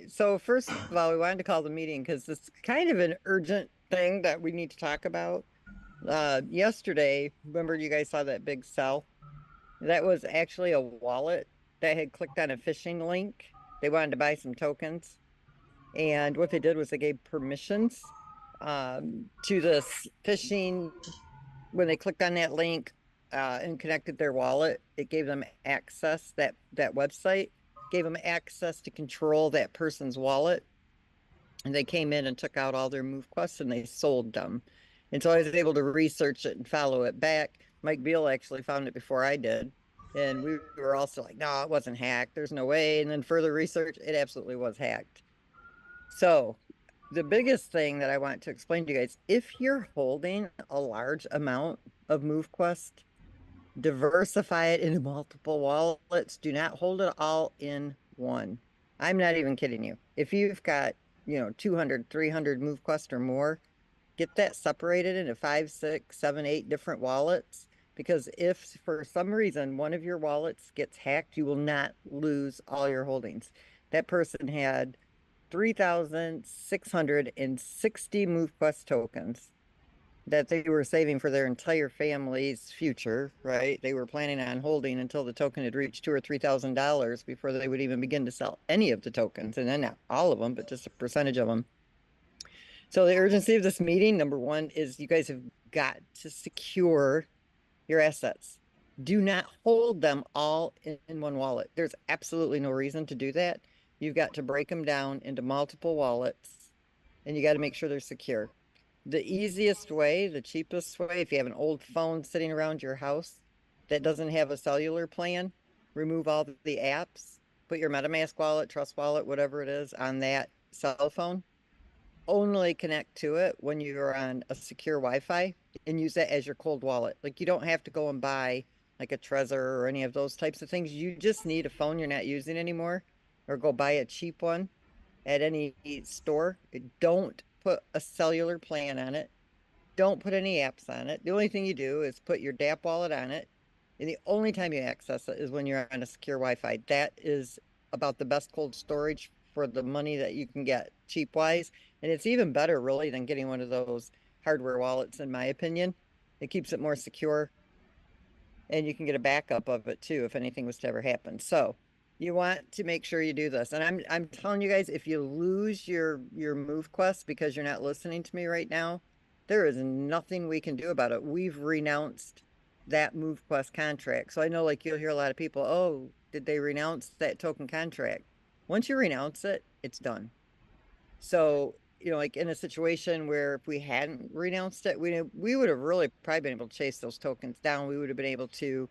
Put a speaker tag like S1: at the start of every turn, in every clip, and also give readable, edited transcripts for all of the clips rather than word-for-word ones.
S1: So first of all, we wanted to call the meeting because it's kind of an urgent thing that we need to talk about. Yesterday, remember you guys saw that big sell? That was actually a wallet that had clicked on a phishing link. They wanted to buy some tokens. And what they did was they gave permissions to this phishing. When they clicked on that link and connected their wallet, it gave them access, that website gave them access to control that person's wallet. And they came in and took out all their move quests and they sold them. And so I was able to research it and follow it back. Mike Beal actually found it before I did. And we were also like, no, it wasn't hacked. There's no way. And then further research, it absolutely was hacked. So the biggest thing that I want to explain to you guys, if you're holding a large amount of move quest, diversify it into multiple wallets. Do not hold it all in one. I'm not even kidding you. If you've got, 200, 300 move quest or more, get that separated into five, six, seven, eight different wallets. Because if for some reason one of your wallets gets hacked, you will not lose all your holdings. That person had 3,660 MoveQuest tokens that they were saving for their entire family's future, right? They were planning on holding until the token had reached $2,000 or $3,000 before they would even begin to sell any of the tokens, and then not all of them, but just a percentage of them. So the urgency of this meeting, number one, is you guys have got to secure your assets. Do not hold them all in one wallet. There's absolutely no reason to do that. You've got to break them down into multiple wallets and you got to make sure they're secure. The easiest way, the cheapest way, if you have an old phone sitting around your house that doesn't have a cellular plan, remove all the apps, put your MetaMask wallet, Trust Wallet, whatever it is, on that cell phone. Only connect to it when you're on a secure Wi-Fi and use that as your cold wallet. Like you don't have to go and buy like a Trezor or any of those types of things. You just need a phone you're not using anymore, or go buy a cheap one at any store. Don't put a cellular plan on it. Don't put any apps on it. The only thing you do is put your DApp wallet on it. And the only time you access it is when you're on a secure Wi-Fi. That is about the best cold storage for the money that you can get cheap wise. And it's even better really than getting one of those hardware wallets, in my opinion. It keeps it more secure and you can get a backup of it too if anything was to ever happen. So you want to make sure you do this. And I'm telling you guys, if you lose your move quest because you're not listening to me right now, there is nothing we can do about it. We've renounced that move quest contract. So I know like you'll hear a lot of people, oh, did they renounce that token contract? Once you renounce it, it's done. So, like in a situation where if we hadn't renounced it, we would have really probably been able to chase those tokens down. We would have been able to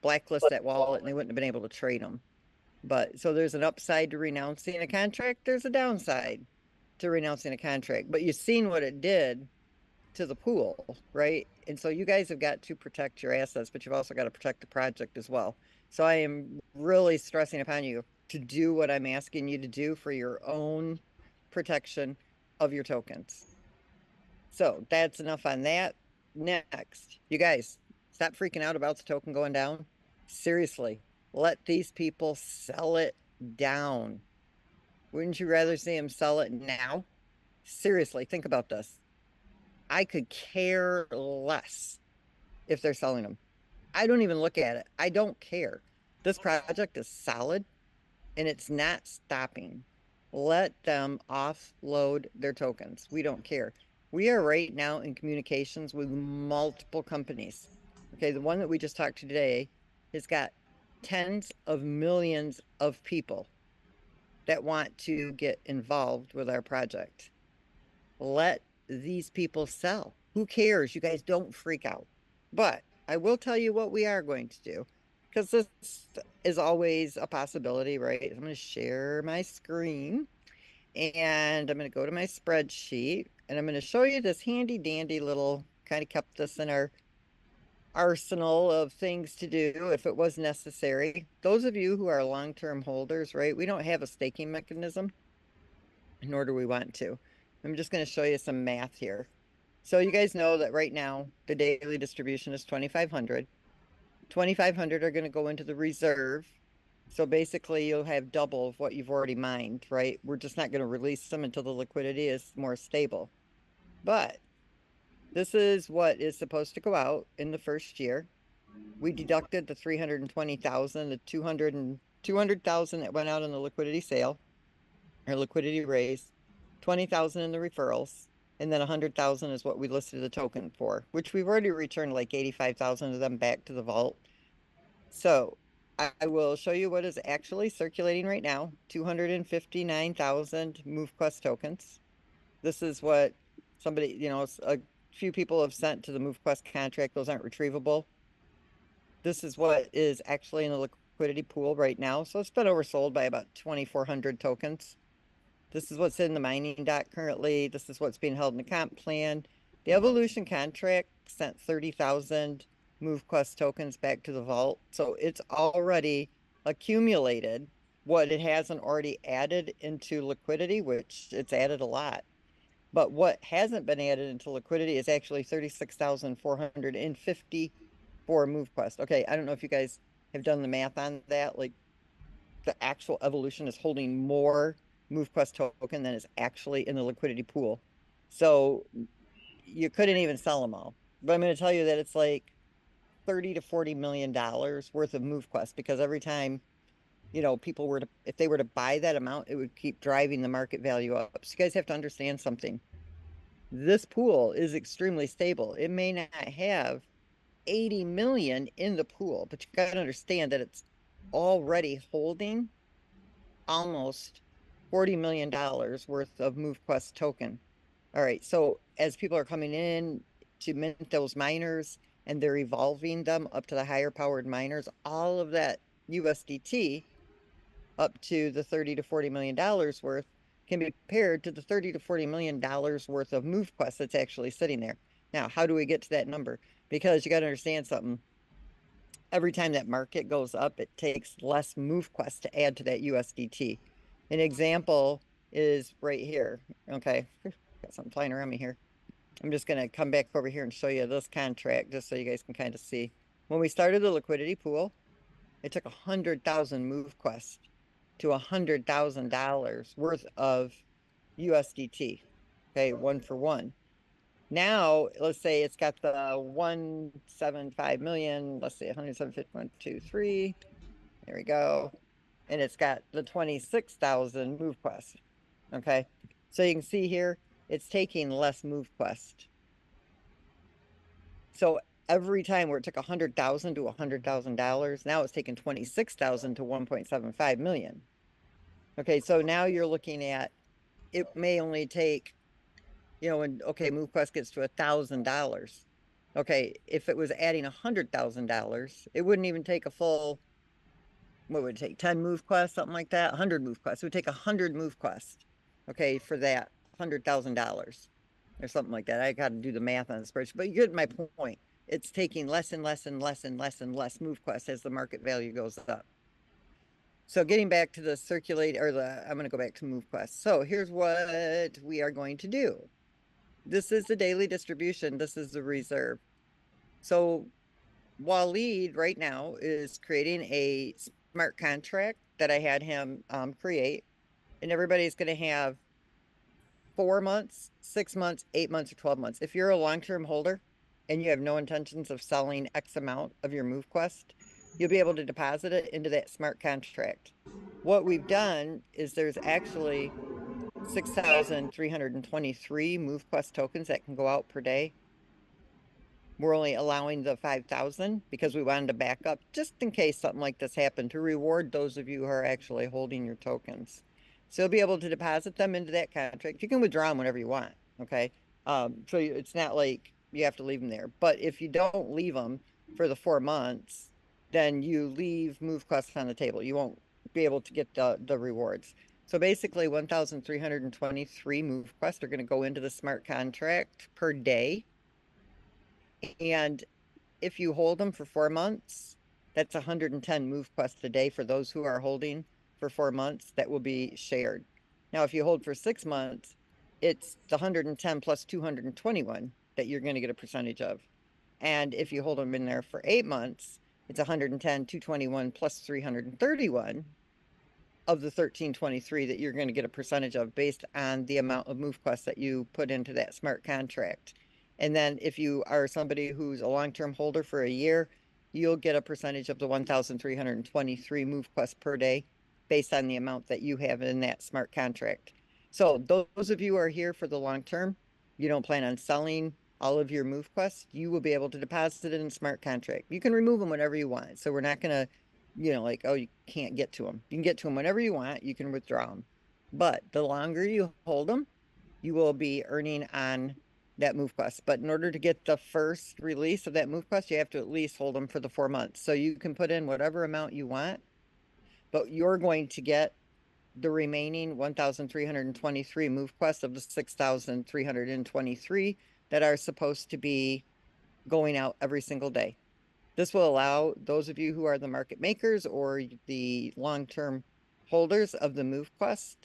S1: blacklist that wallet and they wouldn't have been able to trade them. But so there's an upside to renouncing a contract, there's a downside to renouncing a contract. But you've seen what it did to the pool, right? And so you guys have got to protect your assets, but you've also got to protect the project as well. So I am really stressing upon you to do what I'm asking you to do for your own protection of your tokens. So that's enough on that. Next, you guys, stop freaking out about the token going down. Seriously, let these people sell it down. Wouldn't you rather see them sell it now? Seriously, think about this. I could care less if they're selling them. I don't even look at it. I don't care. This project is solid and it's not stopping. Let them offload their tokens. We don't care. We are right now in communications with multiple companies. Okay, the one that we just talked to today has got tens of millions of people that want to get involved with our project. Let these people sell. Who cares? You guys don't freak out. But I will tell you what we are going to do, because this is always a possibility, right? I'm going to share my screen and I'm going to go to my spreadsheet and I'm going to show you this handy dandy little, kind of kept this in our arsenal of things to do if it was necessary. Those of you who are long-term holders, right? We don't have a staking mechanism, nor do we want to. I'm just going to show you some math here. So you guys know that right now the daily distribution is 2,500. 2,500 are going to go into the reserve So basically you'll have double of what you've already mined, right? We're just not going to release them until the liquidity is more stable. But this is what is supposed to go out in the first year. We deducted the 320,000, the 200,000 that went out in the liquidity sale or liquidity raise, 20,000 in the referrals, and then 100,000 is what we listed the token for, which we've already returned like 85,000 of them back to the vault. So I will show you what is actually circulating right now, 259,000 MoveQuest tokens. This is what somebody, a few people have sent to the MoveQuest contract. Those aren't retrievable. This is what is actually in the liquidity pool right now. So it's been oversold by about 2,400 tokens. This is what's in the mining dock currently. This is what's being held in the comp plan. The evolution contract sent 30,000 MoveQuest tokens back to the vault. So it's already accumulated what it hasn't already added into liquidity, which it's added a lot. But what hasn't been added into liquidity is actually 36,454 MoveQuest. Okay, I don't know if you guys have done the math on that. Like the actual evolution is holding more MoveQuest token than is actually in the liquidity pool. So you couldn't even sell them all. But I'm going to tell you that it's like 30 to 40 million dollars worth of MoveQuest because every time, people were to, if they were to buy that amount, it would keep driving the market value up. So you guys have to understand something. This pool is extremely stable. It may not have 80 million in the pool, but you got to understand that it's already holding almost $40 million worth of MoveQuest token. All right, so as people are coming in to mint those miners and they're evolving them up to the higher powered miners, all of that USDT up to the 30 to 40 million dollars worth can be paired to the 30 to 40 million dollars worth of MoveQuest that's actually sitting there. Now, how do we get to that number? Because you got to understand something. Every time that market goes up, it takes less MoveQuest to add to that USDT. An example is right here. Okay, got something flying around me here. I'm just going to come back over here and show you this contract just so you guys can kind of see. When we started the liquidity pool, it took 100,000 MoveQuest to $100,000 worth of USDT. Okay, 1 for 1. Now, let's say it's got the 175 million, let's say 107.1, 2, 3. There we go. And it's got the 26,000 MoveQuest. Okay. So you can see here, it's taking less MoveQuest. So every time where it took 100,000 to $100,000, now it's taking 26,000 to 1.75 million. Okay. So now you're looking at, it may only take, when, okay, MoveQuest gets to $1,000. Okay. If it was adding $100,000, it wouldn't even take a full, what would it take? 10 MoveQuest, something like that? 100 MoveQuest. It would take 100 MoveQuest, okay, for that $100,000 or something like that. I got to do the math on the spreadsheet, but you get my point. It's taking less and less and less and less and less MoveQuest as the market value goes up. So getting back to the circulate, or I'm going to go back to MoveQuest. So here's what we are going to do. This is the daily distribution. This is the reserve. So Waleed right now is creating a smart contract that I had him create, and everybody's going to have 4 months, 6 months, 8 months, or 12 months. If you're a long-term holder and you have no intentions of selling X amount of your MoveQuest, you'll be able to deposit it into that smart contract. What we've done is there's actually 6,323 MoveQuest tokens that can go out per day. We're only allowing the 5,000 because we wanted to back up just in case something like this happened to reward those of you who are actually holding your tokens. So you'll be able to deposit them into that contract. You can withdraw them whenever you want, okay? So it's not like you have to leave them there. But if you don't leave them for the 4 months, then you leave MoveQuest on the table. You won't be able to get the rewards. So basically 1,323 MoveQuest are going to go into the smart contract per day. And if you hold them for 4 months, that's 110 MoveQuest a day for those who are holding for 4 months that will be shared. Now, if you hold for 6 months, it's the 110 plus 221 that you're going to get a percentage of. And if you hold them in there for 8 months, It's 110, 221 plus 331 of the 1323 that you're going to get a percentage of based on the amount of MoveQuest that you put into that smart contract. And then if you are somebody who's a long-term holder for a year, you'll get a percentage of the 1,323 MoveQuest per day based on the amount that you have in that smart contract. So those of you who are here for the long term, you don't plan on selling all of your MoveQuest, you will be able to deposit it in a smart contract. You can remove them whenever you want. So we're not going to, like, oh, you can't get to them. You can get to them whenever you want. You can withdraw them. But the longer you hold them, you will be earning on that MoveQuest. But in order to get the first release of that MoveQuest, you have to at least hold them for the 4 months. So you can put in whatever amount you want, but you're going to get the remaining 1,323 MoveQuests of the 6,323 that are supposed to be going out every single day. This will allow those of you who are the market makers or the long-term holders of the MoveQuest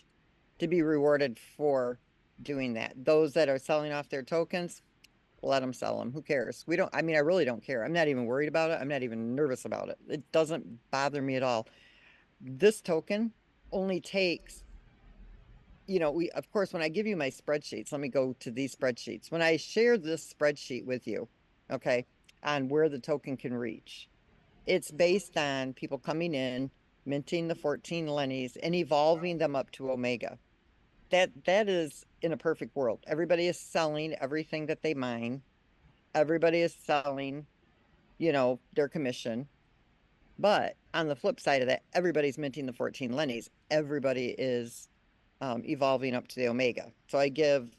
S1: to be rewarded for doing that. Those that are selling off their tokens, let them sell them. Who cares? We don't, I mean, I really don't care. I'm not even worried about it. I'm not even nervous about it. It doesn't bother me at all. This token only takes, of course, when I give you my spreadsheets, let me go to these spreadsheets. When I share this spreadsheet with you, okay, on where the token can reach, it's based on people coming in, minting the 14 Lennies and evolving them up to Omega. That is in a perfect world. Everybody is selling everything that they mine. Everybody is selling, their commission. But on the flip side of that, everybody's minting the 14 Lennies. Everybody is evolving up to the Omega. So I give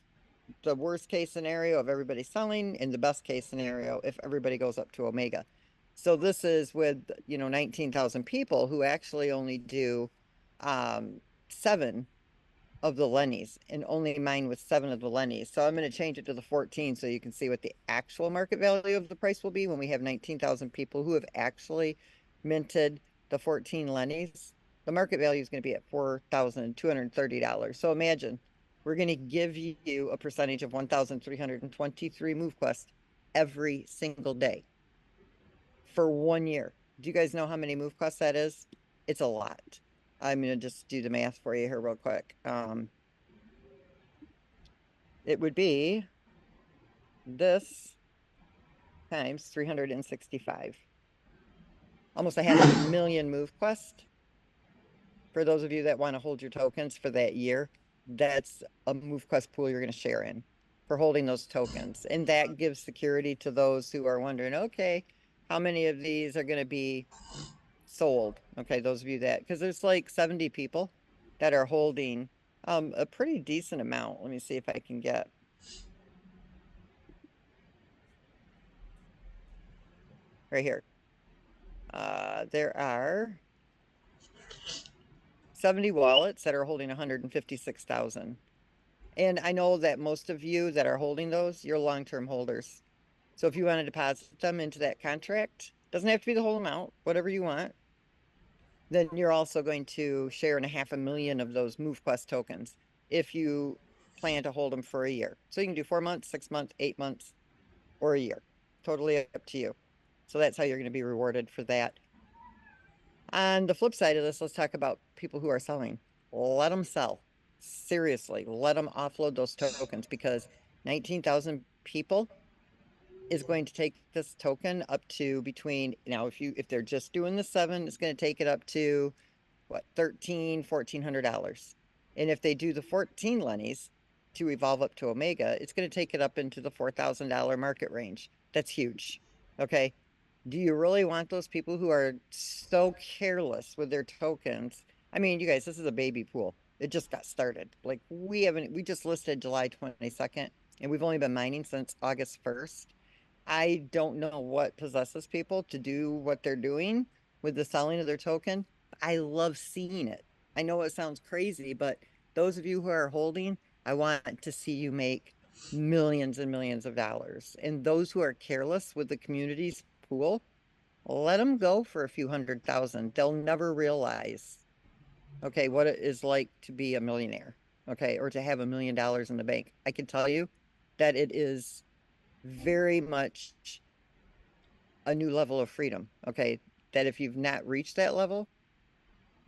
S1: the worst case scenario of everybody selling and the best case scenario if everybody goes up to Omega. So this is with, 19,000 people who actually only do 7 of the Lennies and only mine with 7 of the Lennies. So I'm going to change it to the 14 so you can see what the actual market value of the price will be when we have 19,000 people who have actually minted the 14 Lennies. The market value is going to be at $4,230. So imagine we're going to give you a percentage of 1,323 MoveQuest every single day for 1 year. Do you guys know how many MoveQuests that is? It's a lot. I'm going to just do the math for you here real quick. It would be this times 365. Almost a 500,000 MoveQuest. For those of you that want to hold your tokens for that year, that's a MoveQuest pool you're going to share in for holding those tokens. And that gives security to those who are wondering, okay, how many of these are going to be sold? Okay, those of you that, because there's like 70 people that are holding a pretty decent amount. Let me see if I can get. Right here. There are 70 wallets that are holding 156,000. And I know that most of you that are holding those, you're long-term holders. So if you want to deposit them into that contract, doesn't have to be the whole amount, whatever you want, then you're also going to share in 500,000 of those MoveQuest tokens if you plan to hold them for a year. So you can do 4 months, 6 months, 8 months, or a year. Totally up to you. So that's how you're going to be rewarded for that. On the flip side of this, let's talk about people who are selling. Let them sell. Seriously, let them offload those tokens because 19,000 people is going to take this token up to between, now if they're just doing the 7, it's going to take it up to what, $1,400. And if they do the 14 Lennies to evolve up to Omega, it's going to take it up into the $4,000 market range. That's huge. Okay. Do you really want those people who are so careless with their tokens? I mean, you guys, this is a baby pool. It just got started. Like we just listed July 22nd and we've only been mining since August 1st. I don't know what possesses people to do what they're doing with the selling of their token. I love seeing it. I know it sounds crazy, but those of you who are holding, I want to see you make millions and millions of dollars. And those who are careless with the community's pool, let them go for a few 100,000. They'll never realize, okay, what it is like to be a millionaire, okay, or to have $1 million in the bank. I can tell you that it is very much a new level of freedom. Okay. that if you've not reached that level,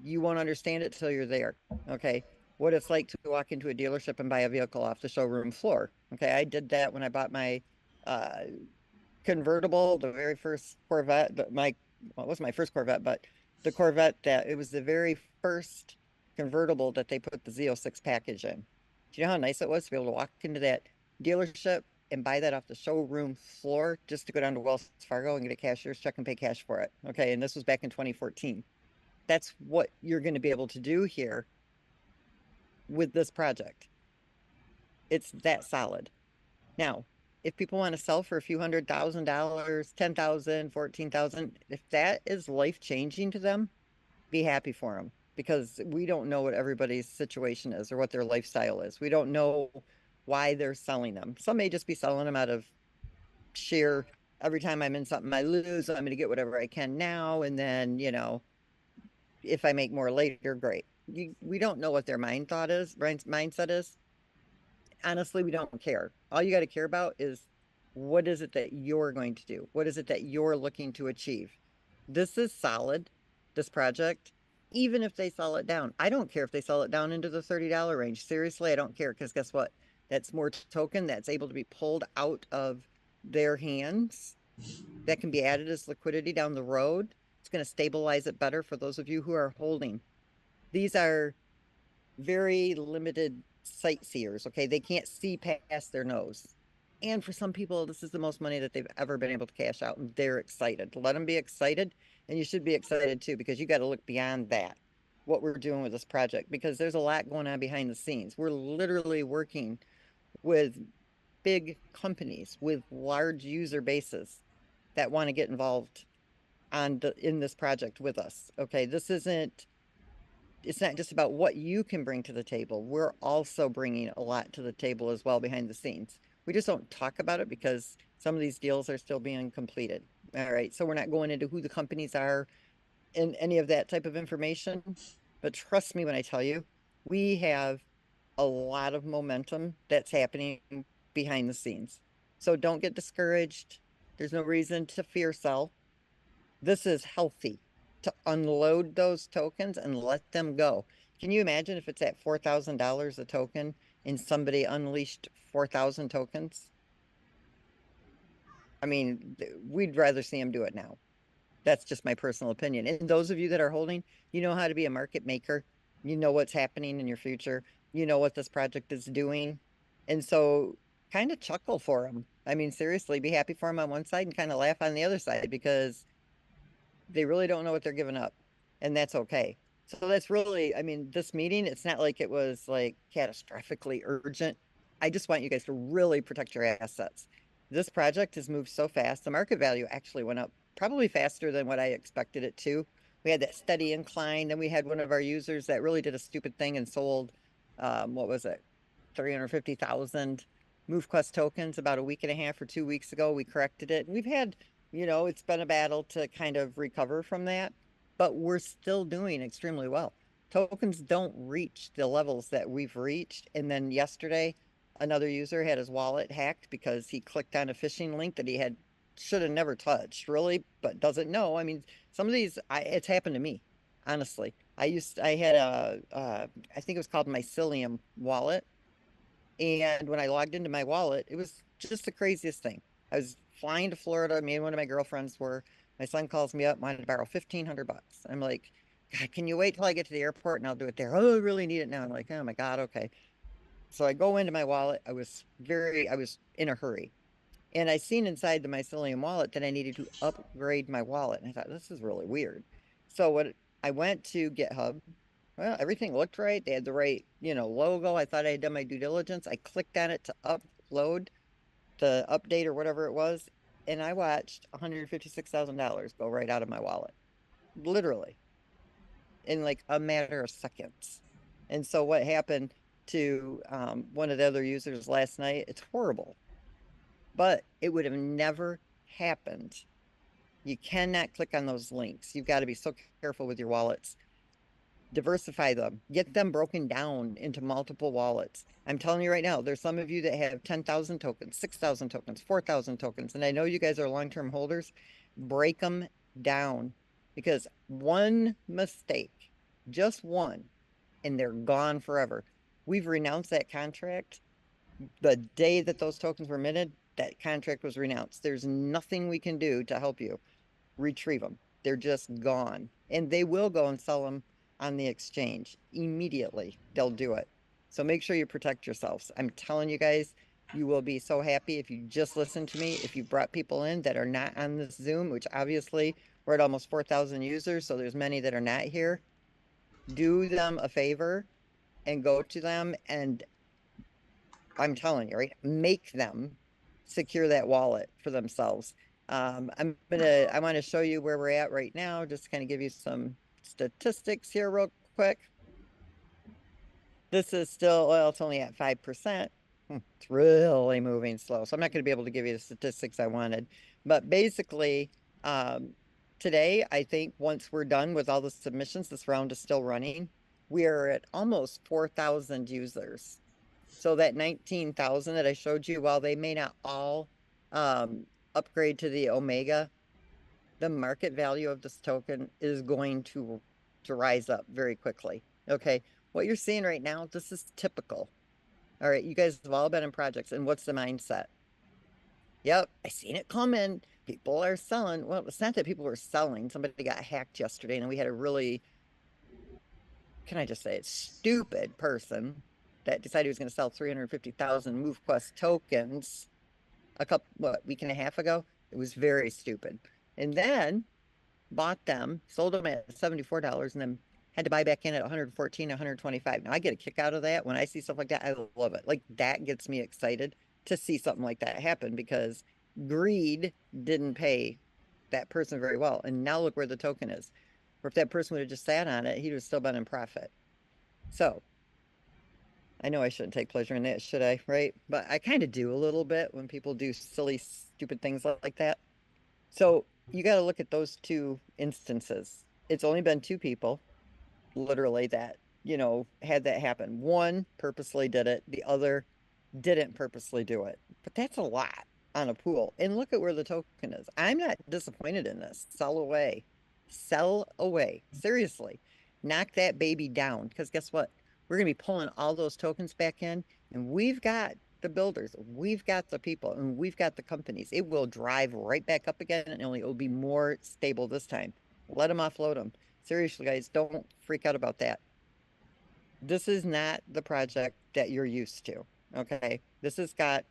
S1: you won't understand it till you're there. Okay. What it's like to walk into a dealership and buy a vehicle off the showroom floor. Okay. I did that when I bought my uh, convertible, the very first Corvette, but well, it was my first Corvette, but the Corvette that it was the very first convertible that they put the Z06 package in. Do you know how nice it was to be able to walk into that dealership and buy that off the showroom floor just to go down to Wells Fargo and get a cashier's check and pay cash for it? Okay. And this was back in 2014. That's what you're going to be able to do here with this project. It's that solid. Now, if people want to sell for a few $100,000, 10,000, 14,000, if that is life changing to them, be happy for them because we don't know what everybody's situation is or what their lifestyle is. We don't know why they're selling them. Some may just be selling them out of sheer, every time I'm in something I lose, I'm going to get whatever I can now. And then, if I make more later, great. We don't know what their mindset is. Honestly, we don't care. All you got to care about is what is it that you're going to do? What is it that you're looking to achieve? This is solid, this project, even if they sell it down. I don't care if they sell it down into the $30 range. Seriously, I don't care because guess what? That's more token that's able to be pulled out of their hands that can be added as liquidity down the road. It's going to stabilize it better for those of you who are holding. These are very limited sightseers, okay? They can't see past their nose. And for some people, this is the most money that they've ever been able to cash out, and they're excited. Let them be excited, and you should be excited too, because you got to look beyond that, what we're doing with this project, because there's a lot going on behind the scenes. We're literally working with big companies with large user bases that want to get involved in this project with us. Okay, it's not just about what you can bring to the table. We're also bringing a lot to the table as well behind the scenes. We just don't talk about it because some of these deals are still being completed. All right, so we're not going into who the companies are and any of that type of information. But trust me when I tell you, we have a lot of momentum that's happening behind the scenes. So don't get discouraged. There's no reason to fear sell. This is healthy to unload those tokens and let them go. Can you imagine if it's at $4,000 a token and somebody unleashed 4,000 tokens? I mean, we'd rather see them do it now. That's just my personal opinion. And those of you that are holding, you know how to be a market maker. You know what's happening in your future. You know what this project is doing. And so kind of chuckle for them. I mean, seriously, be happy for them on one side and kind of laugh on the other side because they really don't know what they're giving up. And that's okay. So that's really, I mean, this meeting, it's not like it was like catastrophically urgent. I just want you guys to really protect your assets. This project has moved so fast. The market value actually went up probably faster than what I expected it to. We had that steady incline. Then we had one of our users that really did a stupid thing and sold, what was it, 350,000 MoveQuest tokens about a week and a half or 2 weeks ago. We corrected it. And we've had, it's been a battle to kind of recover from that, but we're still doing extremely well. Tokens don't reach the levels that we've reached. And then yesterday, another user had his wallet hacked because he clicked on a phishing link that he should have never touched, really, but doesn't know. I mean, some of these, it's happened to me, honestly. I had I think it was called Mycelium wallet. And when I logged into my wallet, it was just the craziest thing. I was flying to Florida. Me and one of my girlfriends were. My son calls me up, wanted to borrow $1,500. I'm like, God, can you wait till I get to the airport and I'll do it there? Oh, I really need it now. I'm like, oh my God, okay. So I go into my wallet. I was in a hurry. And I seen inside the Mycelium wallet that I needed to upgrade my wallet. And I thought, this is really weird. So I went to GitHub. Well, everything looked right. They had the right, logo. I thought I had done my due diligence. I clicked on it to upload the update or whatever it was. And I watched $156,000 go right out of my wallet, literally in like a matter of seconds. And so what happened to one of the other users last night, it's horrible, but it would have never happened. You cannot click on those links. You've got to be so careful with your wallets. Diversify them, get them broken down into multiple wallets. I'm telling you right now, there's some of you that have 10,000 tokens, 6,000 tokens, 4,000 tokens. And I know you guys are long-term holders. Break them down. because one mistake, just one, and they're gone forever. We've renounced that contract. The day that those tokens were minted, that contract was renounced. There's nothing we can do to help you retrieve them. They're just gone. And they will go and sell them on the exchange immediately. They'll do it. So make sure you protect yourselves. I'm telling you guys, you will be so happy if you just listen to me. If you brought people in that are not on this Zoom, which obviously we're at almost 4,000 users, so there's many that are not here. Do them a favor and go to them, and I'm telling you, right? Make them secure that wallet for themselves. I want to show you where we're at right now, just kind of give you some statistics here real quick. This is still, well, it's only at 5%. It's really moving slow. So I'm not going to be able to give you the statistics I wanted. But basically, today, I think once we're done with all the submissions, this round is still running. We are at almost 4,000 users. So that 19,000 that I showed you, while they may not all upgrade to the Omega, the market value of this token is going to rise up very quickly. Okay, what you're seeing right now, this is typical. All right, you guys have all been in projects, and what's the mindset? Yep, I seen it coming. People are selling. Well, it's not that people were selling. Somebody got hacked yesterday, and we had a really, can I just say it, stupid person that decided he was going to sell 350,000 MoveQuest tokens week and a half ago. It was very stupid. And then bought them, sold them at $74, and then had to buy back in at 114, 125. Now I get a kick out of that. When I see stuff like that, I love it. Like that gets me excited to see something like that happen, because greed didn't pay that person very well. And now look where the token is. Or if that person would have just sat on it, he'd have still been in profit. So I know I shouldn't take pleasure in that, should I? Right? But I kind of do a little bit when people do silly, stupid things like that. So you got to look at those two instances. It's only been two people, literally, that, had that happen. One purposely did it, the other didn't purposely do it. But that's a lot on a pool. And look at where the token is. I'm not disappointed in this. Sell away. Sell away. Seriously. Knock that baby down. Because guess what? We're going to be pulling all those tokens back in, and we've got the builders, we've got the people, and we've got the companies. It will drive right back up again, and it will be more stable this time. Let them offload them. Seriously, guys, don't freak out about that. This is not the project that you're used to, okay? This has got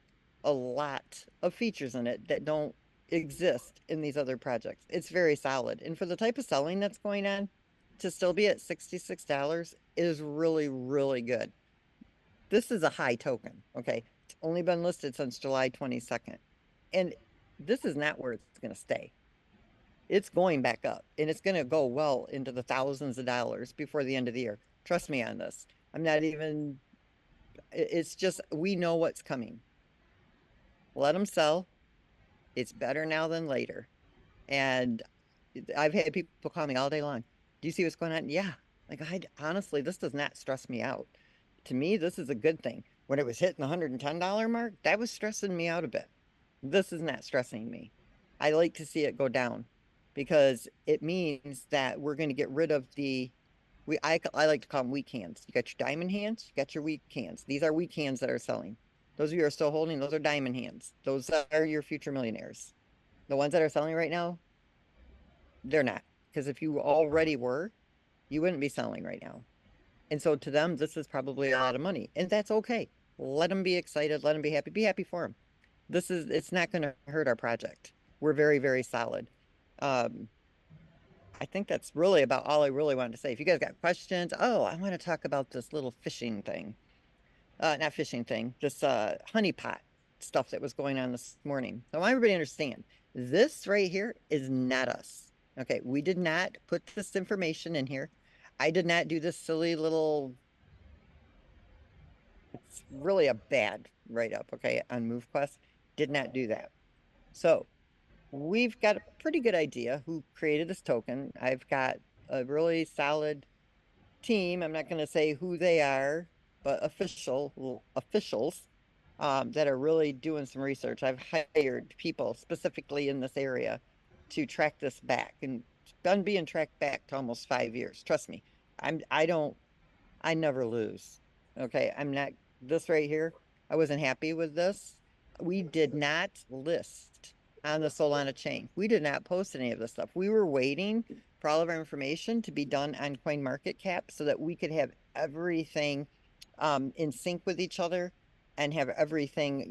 S1: a lot of features in it that don't exist in these other projects. It's very solid. And for the type of selling that's going on, to still be at $66 is really, really good. This is a high token, okay? It's only been listed since July 22nd. And this is not where it's going to stay. It's going back up, and it's going to go well into the thousands of dollars before the end of the year. Trust me on this. I'm not even, it's just, we know what's coming. Let them sell. It's better now than later. And I've had people call me all day long. Do you see what's going on? Yeah. Like, honestly, this does not stress me out. To me, this is a good thing. When it was hitting the $110 mark, that was stressing me out a bit. This is not stressing me. I like to see it go down, because it means that we're going to get rid of I like to call them weak hands. You got your diamond hands, you got your weak hands. These are weak hands that are selling. Those of you who are still holding, those are diamond hands. Those are your future millionaires. The ones that are selling right now, they're not. Because if you already were, you wouldn't be selling right now. And so to them, this is probably a lot of money. And that's okay. Let them be excited. Let them be happy. Be happy for them. It's not going to hurt our project. We're very, very solid. I think that's really about all I really wanted to say. If you guys got questions, oh, I want to talk about this little fishing thing. Not fishing thing, this honeypot stuff that was going on this morning. So I want everybody to understand, this right here is not us. Okay, we did not put this information in here. I did not do this silly little, it's really a bad write-up, okay, on MoveQuest. Did not do that. So we've got a pretty good idea who created this token. I've got a really solid team. I'm not going to say who they are, but officials that are really doing some research. I've hired people specifically in this area to track this back. And done being tracked back to almost 5 years. Trust me. I never lose. Okay. I'm not this right here. I wasn't happy with this. We did not list on the Solana chain. We did not post any of this stuff. We were waiting for all of our information to be done on CoinMarketCap so that we could have everything in sync with each other and have everything,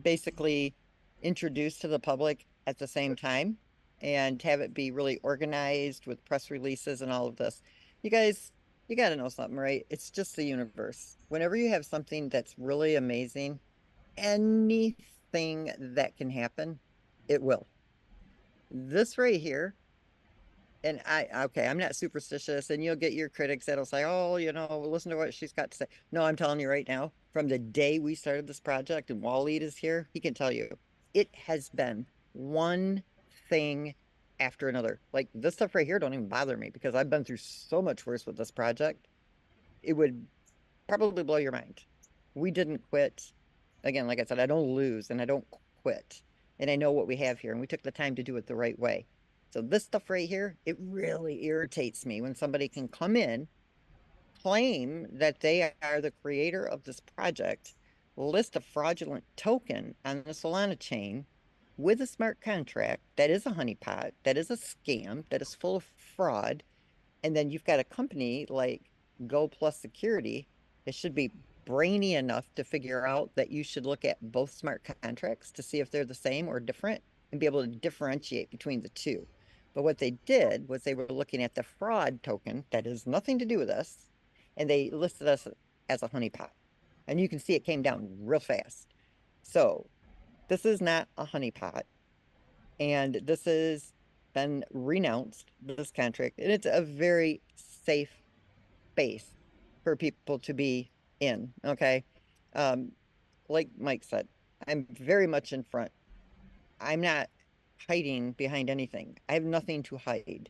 S1: basically introduced to the public at the same time and have it be really organized with press releases and all of this. You guys, you got to know something, right? It's just the universe. Whenever you have something that's really amazing, anything that can happen, it will. This right here, and okay, I'm not superstitious, and you'll get your critics that'll say, oh, listen to what she's got to say. No, I'm telling you right now, from the day we started this project and Waleed is here, he can tell you, it has been one thing after another. Like this stuff right here don't even bother me because I've been through so much worse with this project. It would probably blow your mind. We didn't quit. Again, like I said, I don't lose and I don't quit. And I know what we have here, and we took the time to do it the right way. So this stuff right here, it really irritates me when somebody can come in, claim that they are the creator of this project, list a fraudulent token on the Solana chain with a smart contract that is a honeypot, that is a scam, that is full of fraud, and then you've got a company like Go Plus Security that should be brainy enough to figure out that you should look at both smart contracts to see if they're the same or different and be able to differentiate between the two. But what they did was they were looking at the fraud token that has nothing to do with us, and they listed us as a honeypot. And you can see it came down real fast. So this is not a honeypot. And this has been renounced, this contract, and it's a very safe space for people to be in. Okay. Um, like Mike said, I'm very much in front. I'm not hiding behind anything. I have nothing to hide.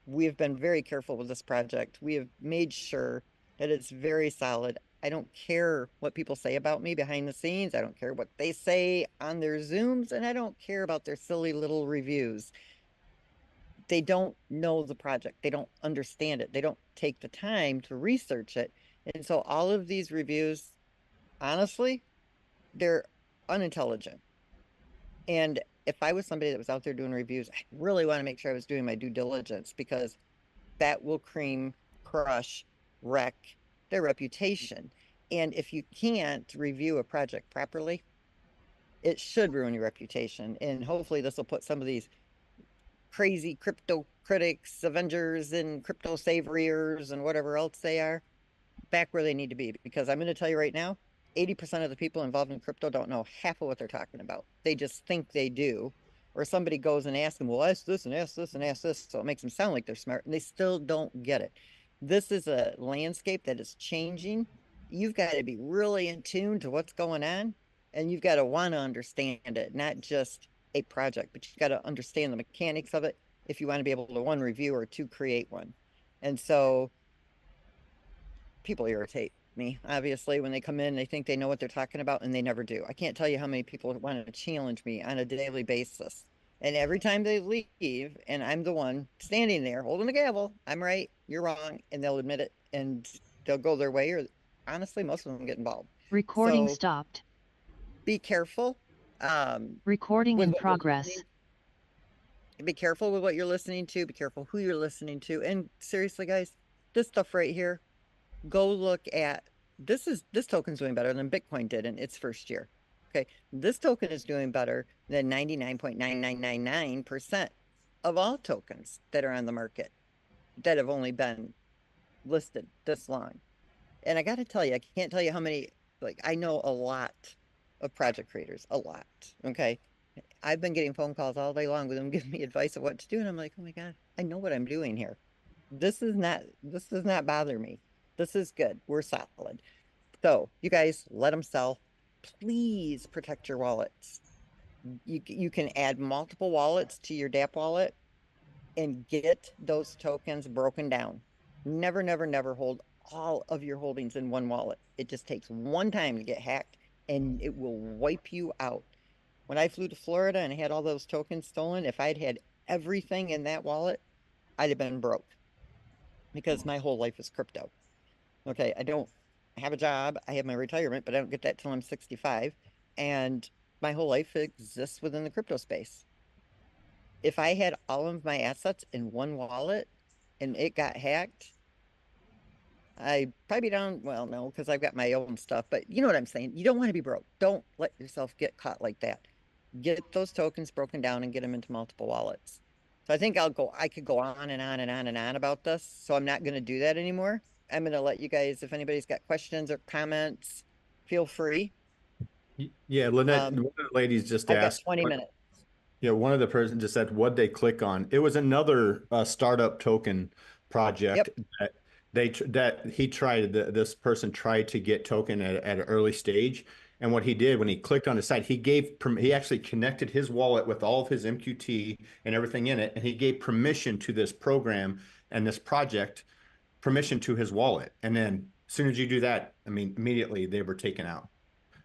S1: We have been very careful with this project. We have made sure that it's very solid. I don't care what people say about me behind the scenes. I don't care what they say on their Zooms, and I don't care about their silly little reviews. They don't know the project. They don't understand it. They don't take the time to research it. And so all of these reviews, honestly, they're unintelligent. And if I was somebody that was out there doing reviews, I really want to make sure I was doing my due diligence because that will cream, crush, wreck their reputation. And if you can't review a project properly, it should ruin your reputation. And hopefully this will put some of these crazy crypto critics, Avengers, and crypto saveriers, and whatever else they are, back where they need to be. Because I'm going to tell you right now, 80% of the people involved in crypto don't know half of what they're talking about. They just think they do. Or somebody goes and asks them, well, ask this and ask this and ask this. So it makes them sound like they're smart, and they still don't get it. This is a landscape that is changing. You've got to be really in tune to what's going on, and you've got to want to understand it, not just a project, but you've got to understand the mechanics of it if you want to be able to, one, review, or two, create one. And so people irritate me, obviously, when they come in, they think they know what they're talking about, and they never do. I can't tell you how many people want to challenge me on a daily basis. And every time they leave, and I'm the one standing there holding the gavel, I'm right, you're wrong, and they'll admit it, and they'll go their way, or honestly, most of them get involved.
S2: Recording
S1: So
S2: stopped.
S1: be careful.
S2: Recording
S1: With
S2: in
S1: what you're
S2: progress.
S1: listening. Be careful with what you're listening to. Be careful who you're listening to. And seriously, guys, this stuff right here, go look at this token's doing better than Bitcoin did in its first year. Okay. This token is doing better than 99.9999% of all tokens that are on the market that have only been listed this long. And I got to tell you, I can't tell you how many, like, I know a lot of project creators, a lot. Okay. I've been getting phone calls all day long with them giving me advice of what to do. And I'm like, oh my God, I know what I'm doing here. This does not bother me. This is good. We're solid. So you guys let them sell. Please protect your wallets. You can add multiple wallets to your DApp wallet and get those tokens broken down. Never, never, never hold all of your holdings in one wallet. It just takes one time to get hacked and it will wipe you out. When I flew to Florida and had all those tokens stolen, if I'd had everything in that wallet, I'd have been broke because my whole life is crypto. Okay, I don't have a job. I have my retirement, but I don't get that till I'm 65. And my whole life exists within the crypto space. If I had all of my assets in one wallet and it got hacked, I'd probably be down. Well, no, because I've got my own stuff, but you know what I'm saying. You don't want to be broke. Don't let yourself get caught like that. Get those tokens broken down and get them into multiple wallets. So I think I could go on and on and on and on about this. So I'm not going to do that anymore. I'm going to let you guys, if anybody's got questions or comments, feel free.
S3: Yeah, Lynette, one of the ladies just
S1: I've got
S3: asked,
S1: 20 minutes.
S3: yeah, one of the person just said, what'd they click on? It was another startup token project
S1: Yep.
S3: that this person tried to get token at an early stage. And what he did when he clicked on the site, he actually connected his wallet with all of his MQT and everything in it, and he gave permission to this program and this project, permission to his wallet. And then as soon as you do that, I mean, immediately they were taken out.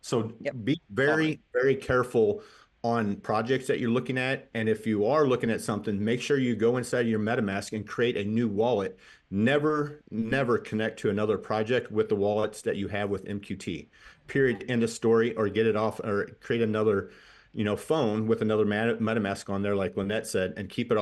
S3: So
S1: Yep.
S3: be very, very careful on projects that you're looking at. And if you are looking at something, make sure you go inside your MetaMask and create a new wallet. Never, never connect to another project with the wallets that you have with MQT. Period. End of story. Or get it off, or create another, phone with another MetaMask on there, like Lynette said, and keep it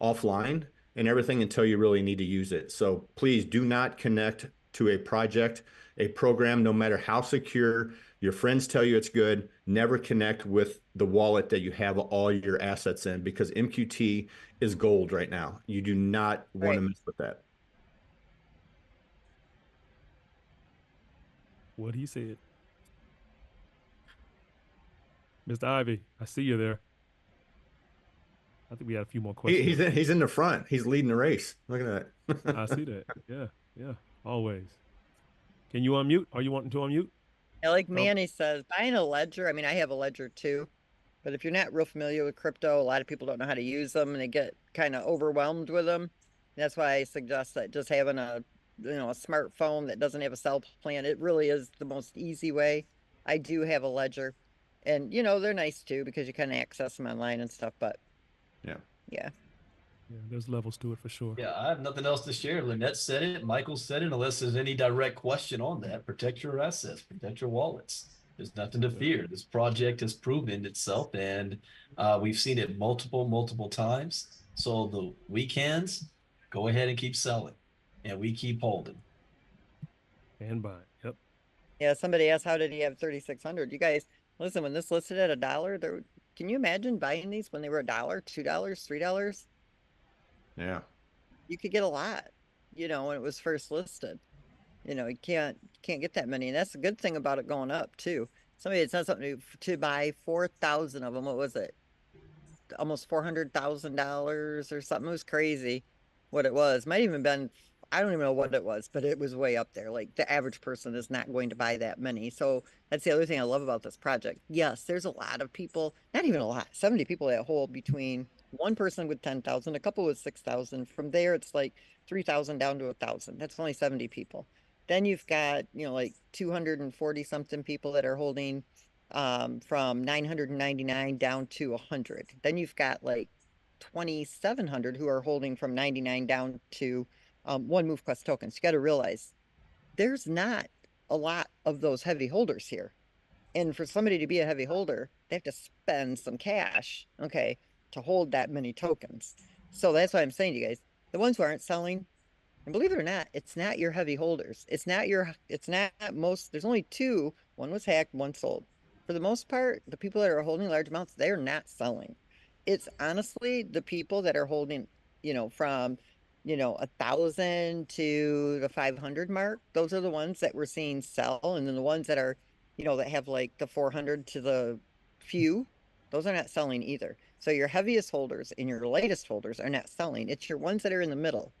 S3: offline and everything until you really need to use it. So please do not connect to a project, a program, no matter how secure your friends tell you it's good. Never connect with the wallet that you have all your assets in, because MQT is gold right now. You do not want to mess with that.
S4: What he said. Mr. Ivey, I see you there. I think we had a few more questions.
S3: He's in the front. He's leading the race. Look at
S4: that. I see that. Yeah, always. Can you unmute? Are you wanting to unmute?
S1: Yeah, like Manny says, buying a ledger. I mean, I have a ledger too, but if you're not real familiar with crypto, a lot of people don't know how to use them and they get kind of overwhelmed with them. That's why I suggest that just having a smartphone that doesn't have a cell plan, it really is the most easy way. I do have a ledger, and they're nice too because you can access them online and stuff. But yeah,
S4: there's levels to it for sure.
S5: Yeah, I have nothing else to share. Lynette said it, Michael said it. Unless there's any direct question on that, protect your assets, protect your wallets. There's nothing to fear. This project has proven itself, and we've seen it multiple times. So the weekends, go ahead and keep selling, and we keep holding.
S4: And buying. Yep.
S1: Yeah, somebody asked, how did he have 3,600? You guys, listen, when this listed at $1, can you imagine buying these when they were $1, $2, $3?
S3: Yeah.
S1: You could get a lot, when it was first listed. You can't get that many. And that's the good thing about it going up too. Somebody had said something to buy 4,000 of them. What was it? Almost $400,000 or something. It was crazy what it was. Might even been, I don't even know what it was, but it was way up there. Like the average person is not going to buy that many. So that's the other thing I love about this project. Yes, there's a lot of people, not even a lot, 70 people that hold between one person with 10,000, a couple with 6,000. From there, it's like 3,000 down to 1,000. That's only 70 people. Then you've got, like 240 something people that are holding from 999 down to 100. Then you've got like 2,700 who are holding from 99 down to one MoveQuest tokens. You got to realize there's not a lot of those heavy holders here. And for somebody to be a heavy holder, they have to spend some cash, okay, to hold that many tokens. So that's why I'm saying to you guys, the ones who aren't selling, and believe it or not, it's not your heavy holders. It's not most, there's only two. One was hacked, one sold. For the most part, the people that are holding large amounts, they're not selling. It's honestly the people that are holding, from 1,000 to the 500 mark. Those are the ones that we're seeing sell. And then the ones that are, that have like the 400 to the few, those are not selling either. So your heaviest holders and your lightest holders are not selling. It's your ones that are in the middle.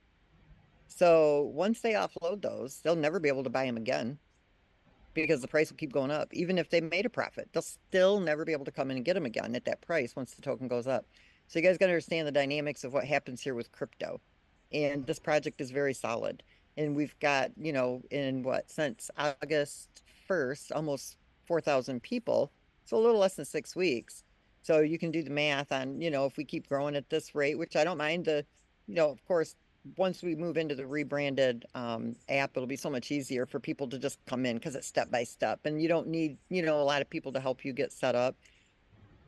S1: So once they offload those, they'll never be able to buy them again because the price will keep going up. Even if they made a profit, they'll still never be able to come in and get them again at that price once the token goes up. So you guys got to understand the dynamics of what happens here with crypto. And this project is very solid. And we've got, since August 1st, almost 4,000 people. So a little less than 6 weeks. So you can do the math on, if we keep growing at this rate, which I don't mind of course, once we move into the rebranded app, it'll be so much easier for people to just come in because it's step by step and you don't need, a lot of people to help you get set up.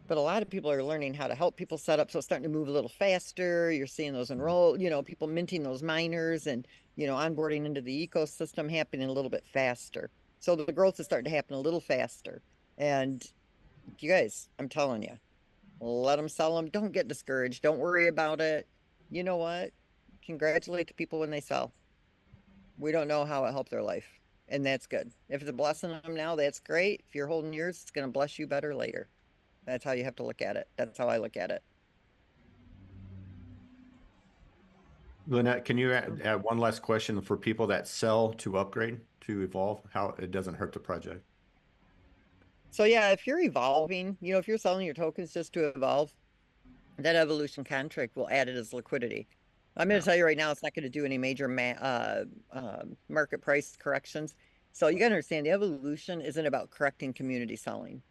S1: But a lot of people are learning how to help people set up. So it's starting to move a little faster. You're seeing those enroll, people minting those miners and, onboarding into the ecosystem happening a little bit faster. So the growth is starting to happen a little faster. And you guys, I'm telling you, let them sell them. Don't get discouraged. Don't worry about it. You know what? Congratulate the people when they sell. We don't know how it helped their life. And that's good. If it's a blessing them now, that's great. If you're holding yours, it's going to bless you better later. That's how you have to look at it. That's how I look at it.
S3: Lynette, can you add one last question for people that sell to upgrade, to evolve, how it doesn't hurt the project?
S1: So yeah, if you're evolving, if you're selling your tokens just to evolve, that evolution contract will add it as liquidity. I'm going to tell you right now, it's not going to do any major market price corrections. So you got to understand the evolution isn't about correcting community selling.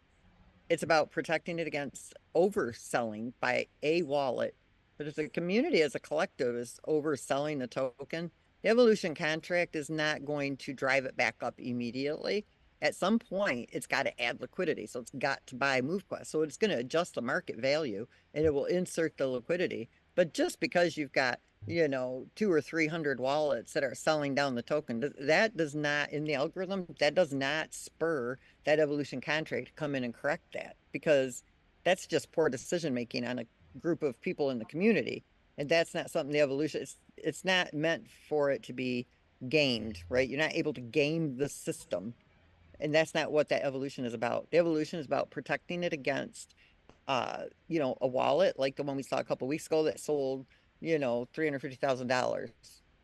S1: It's about protecting it against overselling by a wallet. But if the community as a collective is overselling the token, the evolution contract is not going to drive it back up immediately. At some point, it's got to add liquidity. So it's got to buy MoveQuest. So it's going to adjust the market value and it will insert the liquidity. But just because you've got, 200 or 300 wallets that are selling down the token, that does not, in the algorithm, that does not spur that evolution contract to come in and correct that, because that's just poor decision making on a group of people in the community. And that's not something the evolution, it's not meant for it to be gamed, right? You're not able to game the system. And that's not what that evolution is about. The evolution is about protecting it against, a wallet like the one we saw a couple weeks ago that sold, $350,000,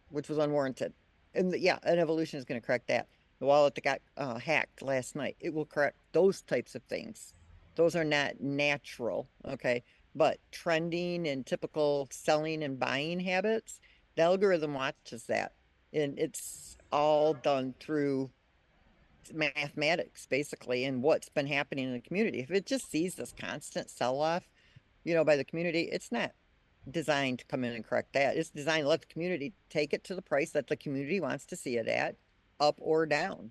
S1: which was unwarranted. And an evolution is going to correct that. The wallet that got hacked last night, it will correct those types of things. Those are not natural, okay? But trending and typical selling and buying habits, the algorithm watches that. And it's all done through mathematics, basically, and what's been happening in the community. If it just sees this constant sell-off, by the community, it's not designed to come in and correct that. It's designed to let the community take it to the price that the community wants to see it at, up or down.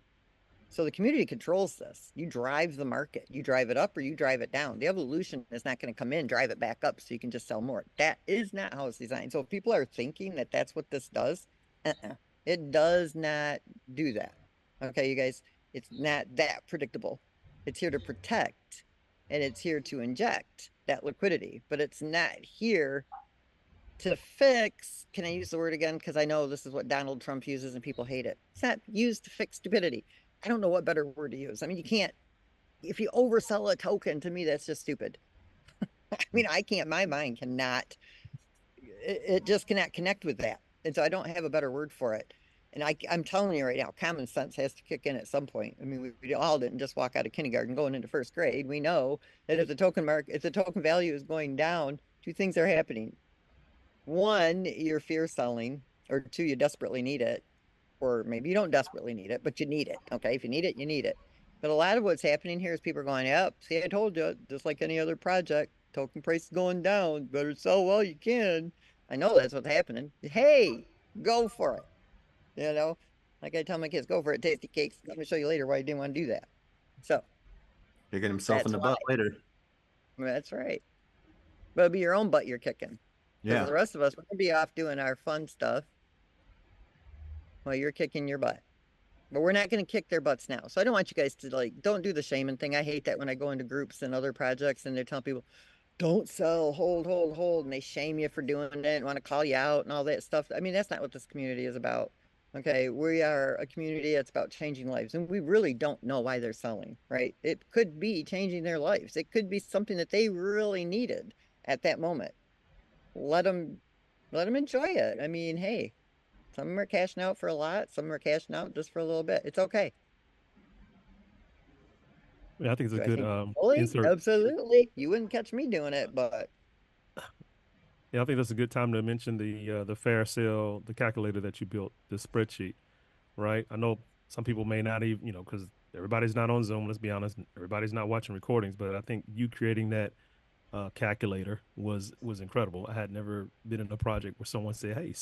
S1: So the community controls this. You drive the market. You drive it up or you drive it down. The evolution is not going to come in, drive it back up so you can just sell more. That is not how it's designed. So if people are thinking that that's what this does, it does not do that. Okay, you guys, it's not that predictable. It's here to protect and it's here to inject that liquidity, but it's not here to fix. Can I use the word again? Because I know this is what Donald Trump uses and people hate it. It's not used to fix stupidity. I don't know what better word to use. I mean, you can't, if you oversell a token, to me, that's just stupid. I mean, my mind cannot, it just cannot connect with that. And so I don't have a better word for it. And I'm telling you right now, common sense has to kick in at some point. I mean, we all didn't just walk out of kindergarten going into first grade. We know that if the token value is going down, two things are happening. One, you're fear selling, or two, you desperately need it, or maybe you don't desperately need it, but you need it. Okay, if you need it, you need it. But a lot of what's happening here is people are going, yep, see, I told you, just like any other project, token price is going down, better sell while you can. I know that's what's happening. Hey, go for it. Like I tell my kids, go for it, tasty cakes. Let me show you later why I didn't want to do that. So
S3: Kicking himself in the butt later.
S1: That's right. But it'll be your own butt you're kicking.
S3: Yeah.
S1: The rest of us, we're gonna be off doing our fun stuff while you're kicking your butt. But we're not gonna kick their butts now. So I don't want you guys to don't do the shaming thing. I hate that when I go into groups and other projects and they're telling people, don't sell, hold, and they shame you for doing it and want to call you out and all that stuff. I mean, that's not what this community is about. Okay, we are a community that's about changing lives, and we really don't know why they're selling, right? It could be changing their lives. It could be something that they really needed at that moment. Let them enjoy it. I mean, hey, some of them are cashing out for a lot. Some of them are cashing out just for a little bit. It's okay.
S4: Yeah, I think it's a good insert.
S1: Absolutely. You wouldn't catch me doing it, but
S4: yeah, I think that's a good time to mention the fair sale, the calculator that you built, the spreadsheet, right? I know some people may not even, because everybody's not on Zoom. Let's be honest, everybody's not watching recordings, but I think you creating that calculator was incredible. I had never been in a project where someone said, "Hey,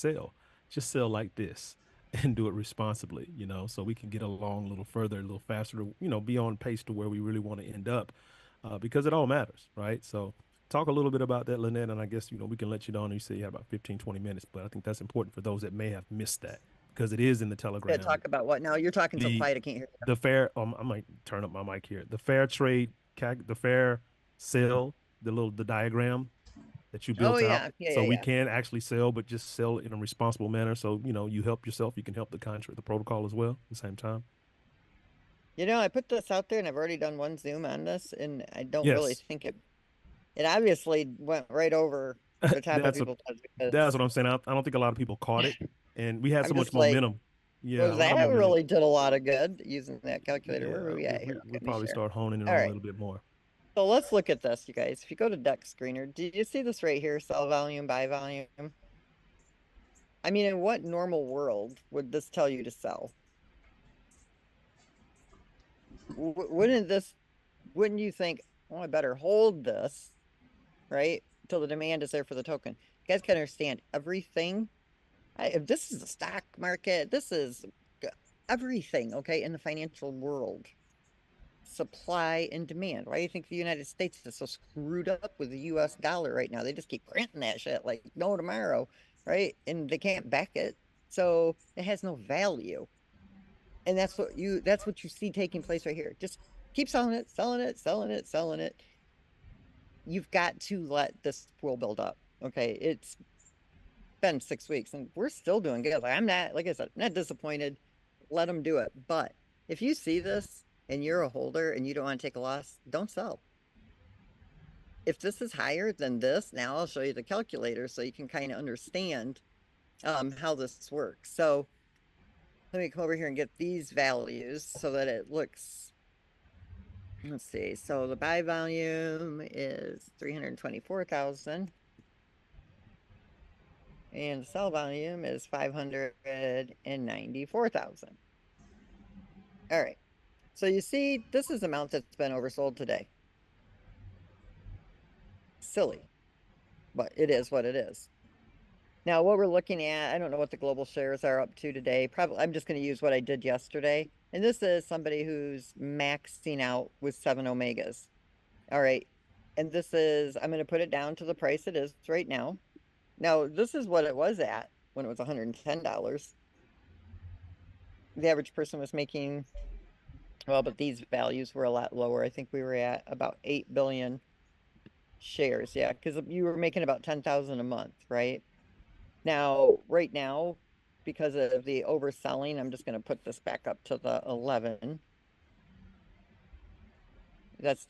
S4: just sell like this and do it responsibly," so we can get along a little further, a little faster, be on pace to where we really want to end up, because it all matters, right? So talk a little bit about that, Lynette, and I guess, we can let you know, and you say you have about 15, 20 minutes, but I think that's important for those that may have missed that because it is in the
S1: Yeah,
S4: Telegram.
S1: talk about what now? You're talking so
S4: The
S1: quiet, I can't hear you.
S4: the fair, I might turn up my mic here. The fair trade, the fair sale, the diagram that you
S1: Oh
S4: built out,
S1: yeah,
S4: so we
S1: yeah.
S4: can actually sell, but just sell in a responsible manner. So, you help yourself, you can help the contract, the protocol as well at the same time.
S1: I put this out there and I've already done one Zoom on this, and I don't really
S4: Yes.
S1: think it obviously went right over the top of
S4: That's what
S1: people's heads because
S4: that's what I'm saying. I don't think a lot of people caught it, and we had so
S1: I'm
S4: much
S1: just like,
S4: momentum. Yeah,
S1: well,
S4: a lot of
S1: that
S4: momentum.
S1: really did a lot of good using that calculator. Where were
S4: Yeah,
S1: we at here?
S4: we'll
S1: Let me
S4: probably
S1: share.
S4: start honing in
S1: All
S4: on a
S1: right.
S4: little bit more.
S1: So let's look at this, you guys. If you go to Deck Screener, do you see this right here? Sell volume, buy volume. I mean, in what normal world would this tell you to sell? Wouldn't you think, oh, I better hold this, right? Till the demand is there for the token. You guys can understand everything. If this is the stock market, this is everything, okay, in the financial world. Supply and demand. Why do you think the United States is so screwed up with the US dollar right now? They just keep printing that shit like no tomorrow, right? And they can't back it. So it has no value. And that's what you see taking place right here. Just keep selling it, selling it, selling it, selling it. You've got to let this pool build up. Okay. It's been 6 weeks and we're still doing good. Like I'm not, like I said, I'm not disappointed. Let them do it. But if you see this and you're a holder and you don't want to take a loss, don't sell. If this is higher than this, now I'll show you the calculator so you can kind of understand how this works. So let me come over here and get these values so that it looks, let's see. So the buy volume is 324,000. And the sell volume is 594,000. All right. So you see, this is the amount that's been oversold today. Silly, but it is what it is. Now, what we're looking at, I don't know what the global shares are up to today. Probably, I'm just going to use what I did yesterday. And this is somebody who's maxing out with 7 omegas. All right. And this is, I'm going to put it down to the price it is right now. Now, this is what it was at when it was $110. The average person was making, well, but these values were a lot lower. I think we were at about 8 billion shares. Yeah, because you were making about 10,000 a month, right? Now, right now, because of the overselling, I'm just going to put this back up to the 11. This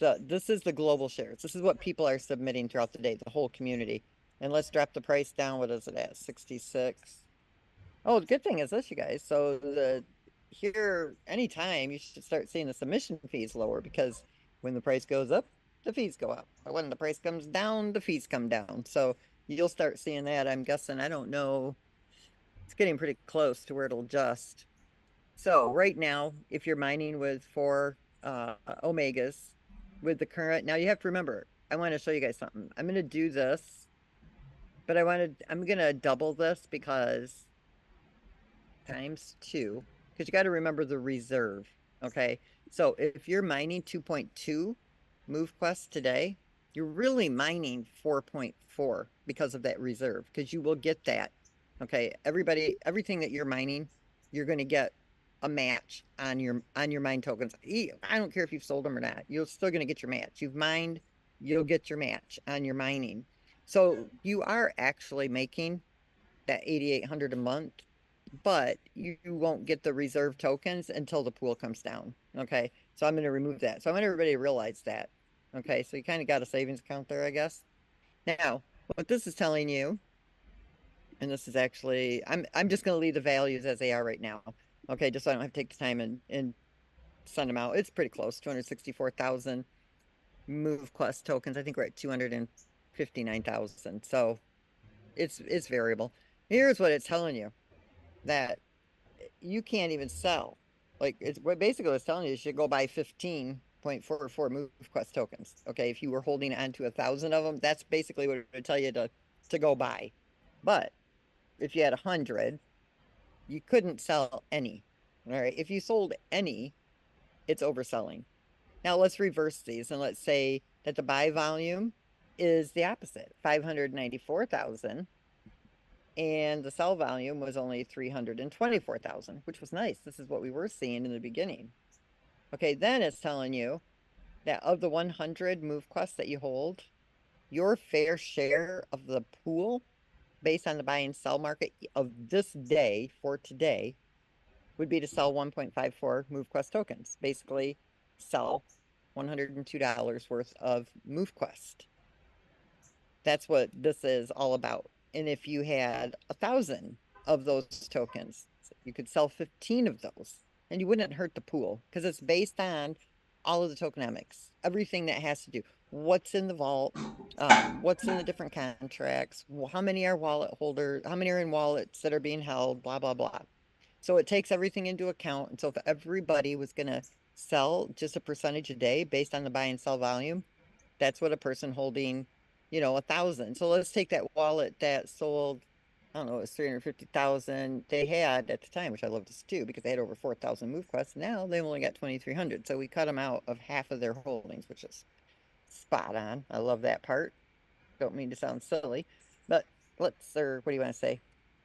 S1: is the global shares. This is what people are submitting throughout the day, the whole community. And let's drop the price down. What is it at? 66. Oh, the good thing is this, you guys. So here, anytime you should start seeing the submission fees lower because when the price goes up, the fees go up. But when the price comes down, the fees come down. So you'll start seeing that. I'm guessing, I don't know. It's getting pretty close to where it'll adjust. So right now, if you're mining with 4 omegas with the current, now you have to remember, I want to show you guys something. I'm going to do this, but I'm going to double this because times 2, because you got to remember the reserve. Okay. So if you're mining 2.2 move quest today, you're really mining 4.4 because of that reserve, because you will get that. Okay. Everything that you're mining, you're going to get a match on your mine tokens. I don't care if you've sold them or not. You're still going to get your match. You've mined, you'll get your match on your mining. So you are actually making that 8,800 a month, but you won't get the reserve tokens until the pool comes down. Okay. So I'm going to remove that. So I want everybody to realize that. Okay. So you kind of got a savings account there, I guess. Now, what this is telling you, and this is actually, I'm just going to leave the values as they are right now. Okay. Just so I don't have to take the time and send them out. It's pretty close. 264,000 move quest tokens. I think we're at 259,000. So it's variable. Here's what it's telling you, that you can't even sell. Like, it's basically it's telling you should go buy 15 0.44 MoveQuest tokens. Okay, if you were holding on to 1,000 of them, that's basically what it would tell you to go buy. But if you had 100, you couldn't sell any. All right, if you sold any, it's overselling. Now let's reverse these and let's say that the buy volume is the opposite, 594,000, and the sell volume was only 324,000, which was nice. This is what we were seeing in the beginning. Okay, then it's telling you that of the 100 MoveQuests that you hold, your fair share of the pool based on the buy and sell market of this day for today would be to sell 1.54 MoveQuest tokens. Basically, sell $102 worth of MoveQuest. That's what this is all about. And if you had 1,000 of those tokens, you could sell 15 of those, and you wouldn't hurt the pool because it's based on all of the tokenomics, everything that has to do what's in the vault, what's in the different contracts, how many are wallet holders, how many are in wallets that are being held, blah, blah, blah. So it takes everything into account. And so if everybody was going to sell just a percentage a day based on the buy and sell volume, that's what a person holding, 1,000. So let's take that wallet that sold, I don't know, it was 350,000 they had at the time, which I love this too, because they had over 4,000 MoveQuests. Now they've only got 2,300. So we cut them out of half of their holdings, which is spot on. I love that part. Don't mean to sound silly, but what do you want to say?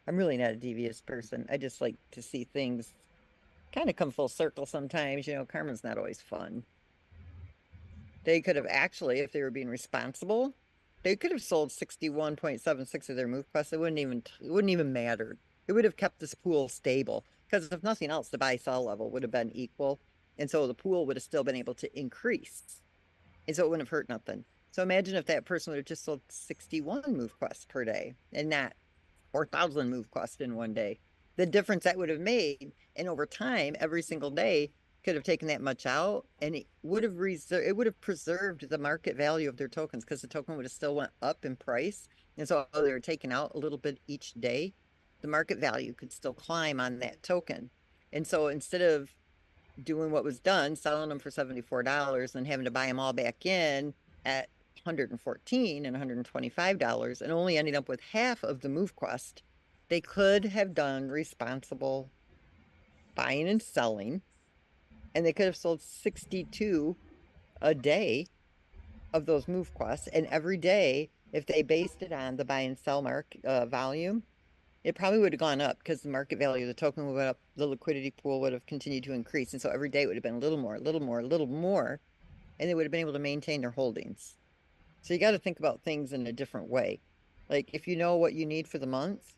S1: I'm really not a devious person. I just like to see things kind of come full circle sometimes. Karma's not always fun. They could have actually, if they were being responsible, they could have sold 61.76 of their MoveQuests. It wouldn't even matter. It would have kept this pool stable because if nothing else, the buy sell level would have been equal. And so the pool would have still been able to increase. And so it wouldn't have hurt nothing. So imagine if that person would have just sold 61 MoveQuests per day and not 4,000 MoveQuests in one day. The difference that would have made, and over time, every single day could have taken that much out, and it would have preserved the market value of their tokens because the token would have still went up in price. And so they were taking out a little bit each day, the market value could still climb on that token. And so instead of doing what was done, selling them for $74 and having to buy them all back in at $114 and $125 and only ending up with half of the MoveQuest, they could have done responsible buying and selling, and they could have sold 62 a day of those MoveQuests. And every day, if they based it on the buy and sell volume, it probably would have gone up because the market value of the token would have up, the liquidity pool would have continued to increase. And so every day it would have been a little more, a little more, a little more, and they would have been able to maintain their holdings. So you got to think about things in a different way. Like if you know what you need for the month,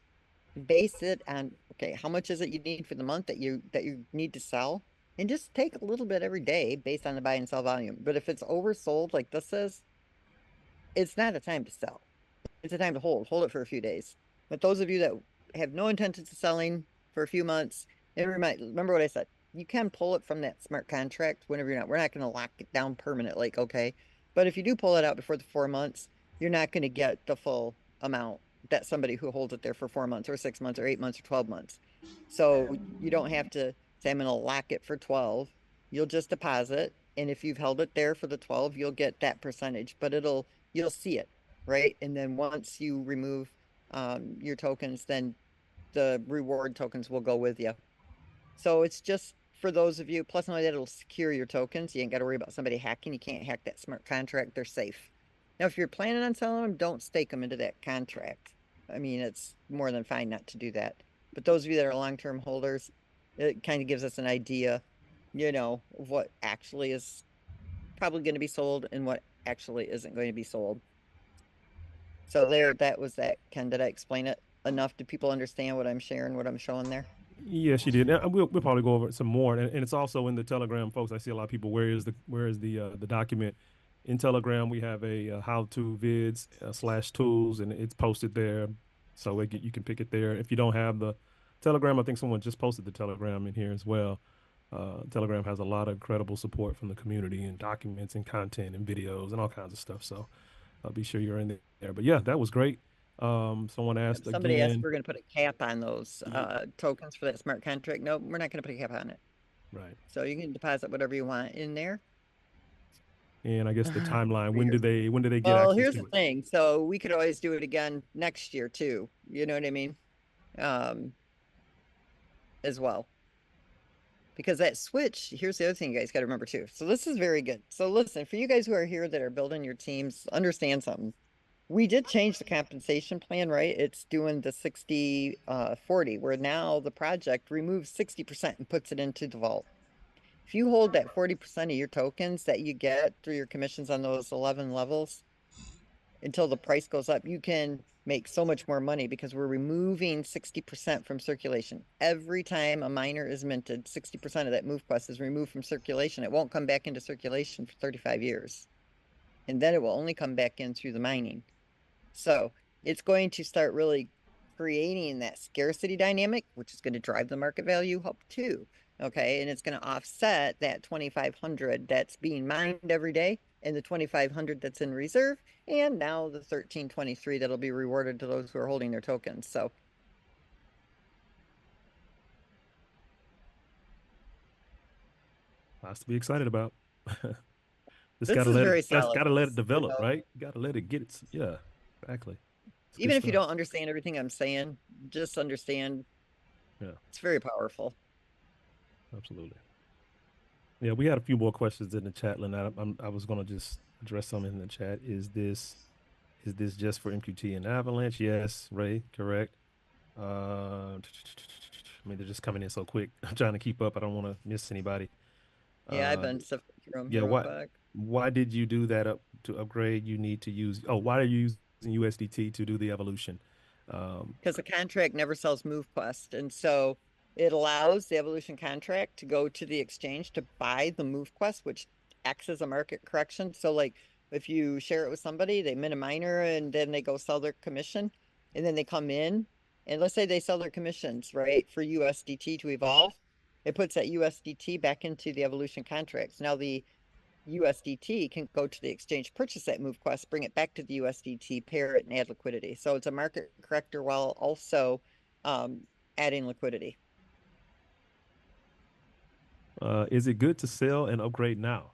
S1: base it on, okay, how much is it you need for the month that you need to sell? And just take a little bit every day based on the buy and sell volume. But if it's oversold like this is, it's not a time to sell. It's a time to hold it for a few days. But those of you that have no intentions of selling for a few months, and remember what I said, you can pull it from that smart contract whenever we're not going to lock it down permanently, okay? But if you do pull it out before the 4 months, you're not going to get the full amount that somebody who holds it there for 4 months or 6 months or 8 months or 12 months. So you don't have to say, I'm going to lock it for 12. You'll just deposit. And if you've held it there for the 12, you'll get that percentage, but you'll see it, right? And then once you remove your tokens, then the reward tokens will go with you. So it's just for those of you, plus only that it'll secure your tokens. You ain't got to worry about somebody hacking. You can't hack that smart contract. They're safe. Now, if you're planning on selling them, don't stake them into that contract. I mean, it's more than fine not to do that. But those of you that are long-term holders, it kind of gives us an idea, of what actually is probably going to be sold and what actually isn't going to be sold. So that was that. Ken, did I explain it enough? Do people understand what I'm sharing, what I'm showing there?
S4: Yes, you did. And we'll probably go over it some more. And it's also in the Telegram, folks. I see a lot of people. Where is the document? In Telegram, we have a how-to vids /tools, and it's posted there, so you can pick it there. If you don't have the Telegram, I think someone just posted the Telegram in here as well. Telegram has a lot of incredible support from the community and documents and content and videos and all kinds of stuff. So be sure you're in there. But yeah, that was great. Someone asked
S1: Somebody asked if
S4: again.
S1: we're going to put a cap on those tokens for that smart contract. No, we're not going to put a cap on it.
S4: Right.
S1: So you can deposit whatever you want in there.
S4: And I guess the timeline, when do they get
S1: Well,
S4: access
S1: here's
S4: to
S1: the
S4: it?
S1: thing. So we could always do it again next year too. You know what I mean? As well. Because that switch, here's the other thing you guys got to remember too. So this is very good. So listen, for you guys who are here that are building your teams, understand something. We did change the compensation plan, right? It's doing the 60 40, where now the project removes 60% and puts it into the vault. If you hold that 40% of your tokens that you get through your commissions on those 11 levels until the price goes up, you can make so much more money because we're removing 60% from circulation. Every time a miner is minted, 60% of that move quest is removed from circulation. It won't come back into circulation for 35 years. And then it will only come back in through the mining. So it's going to start really creating that scarcity dynamic, which is going to drive the market value up too. Okay. And it's going to offset that 2,500 that's being mined every day and the 2,500 that's in reserve. And now the 1323 that'll be rewarded to those who are holding their tokens. So
S4: Lots to be excited about. Just
S1: this
S4: gotta
S1: is
S4: let it,
S1: very solid.
S4: gotta let it
S1: You
S4: develop,
S1: know,
S4: right? Gotta let it get its, yeah, exactly. It's good
S1: even if you
S4: stuff.
S1: don't understand everything I'm saying, just understand
S4: Yeah,
S1: it's very powerful.
S4: absolutely. Yeah, we had a few more questions in the chat, Lynette. I was gonna just address some in the chat. Is this just for MQT and Avalanche? Yes, Ray, correct. I mean, they're just coming in so quick. I'm trying to keep up. I don't want to miss anybody.
S1: Yeah, I've
S4: Uh,
S1: been sifting through them
S4: yeah,
S1: here real
S4: why
S1: quick.
S4: why did you do that up to upgrade? You need to use, oh, why are you using USDT to do the evolution?
S1: Because the contract never sells MoveQuest. And so it allows the evolution contract to go to the exchange to buy the MoveQuest, which acts as a market correction. So like if you share it with somebody, they mint a miner and then they go sell their commission and then they come in and let's say they sell their commissions, right, for USDT to evolve. It puts that USDT back into the evolution contracts. Now the USDT can go to the exchange, purchase that move quest, bring it back to the USDT, pair it, and add liquidity. So it's a market corrector while also adding liquidity.
S4: is it good to sell and upgrade now?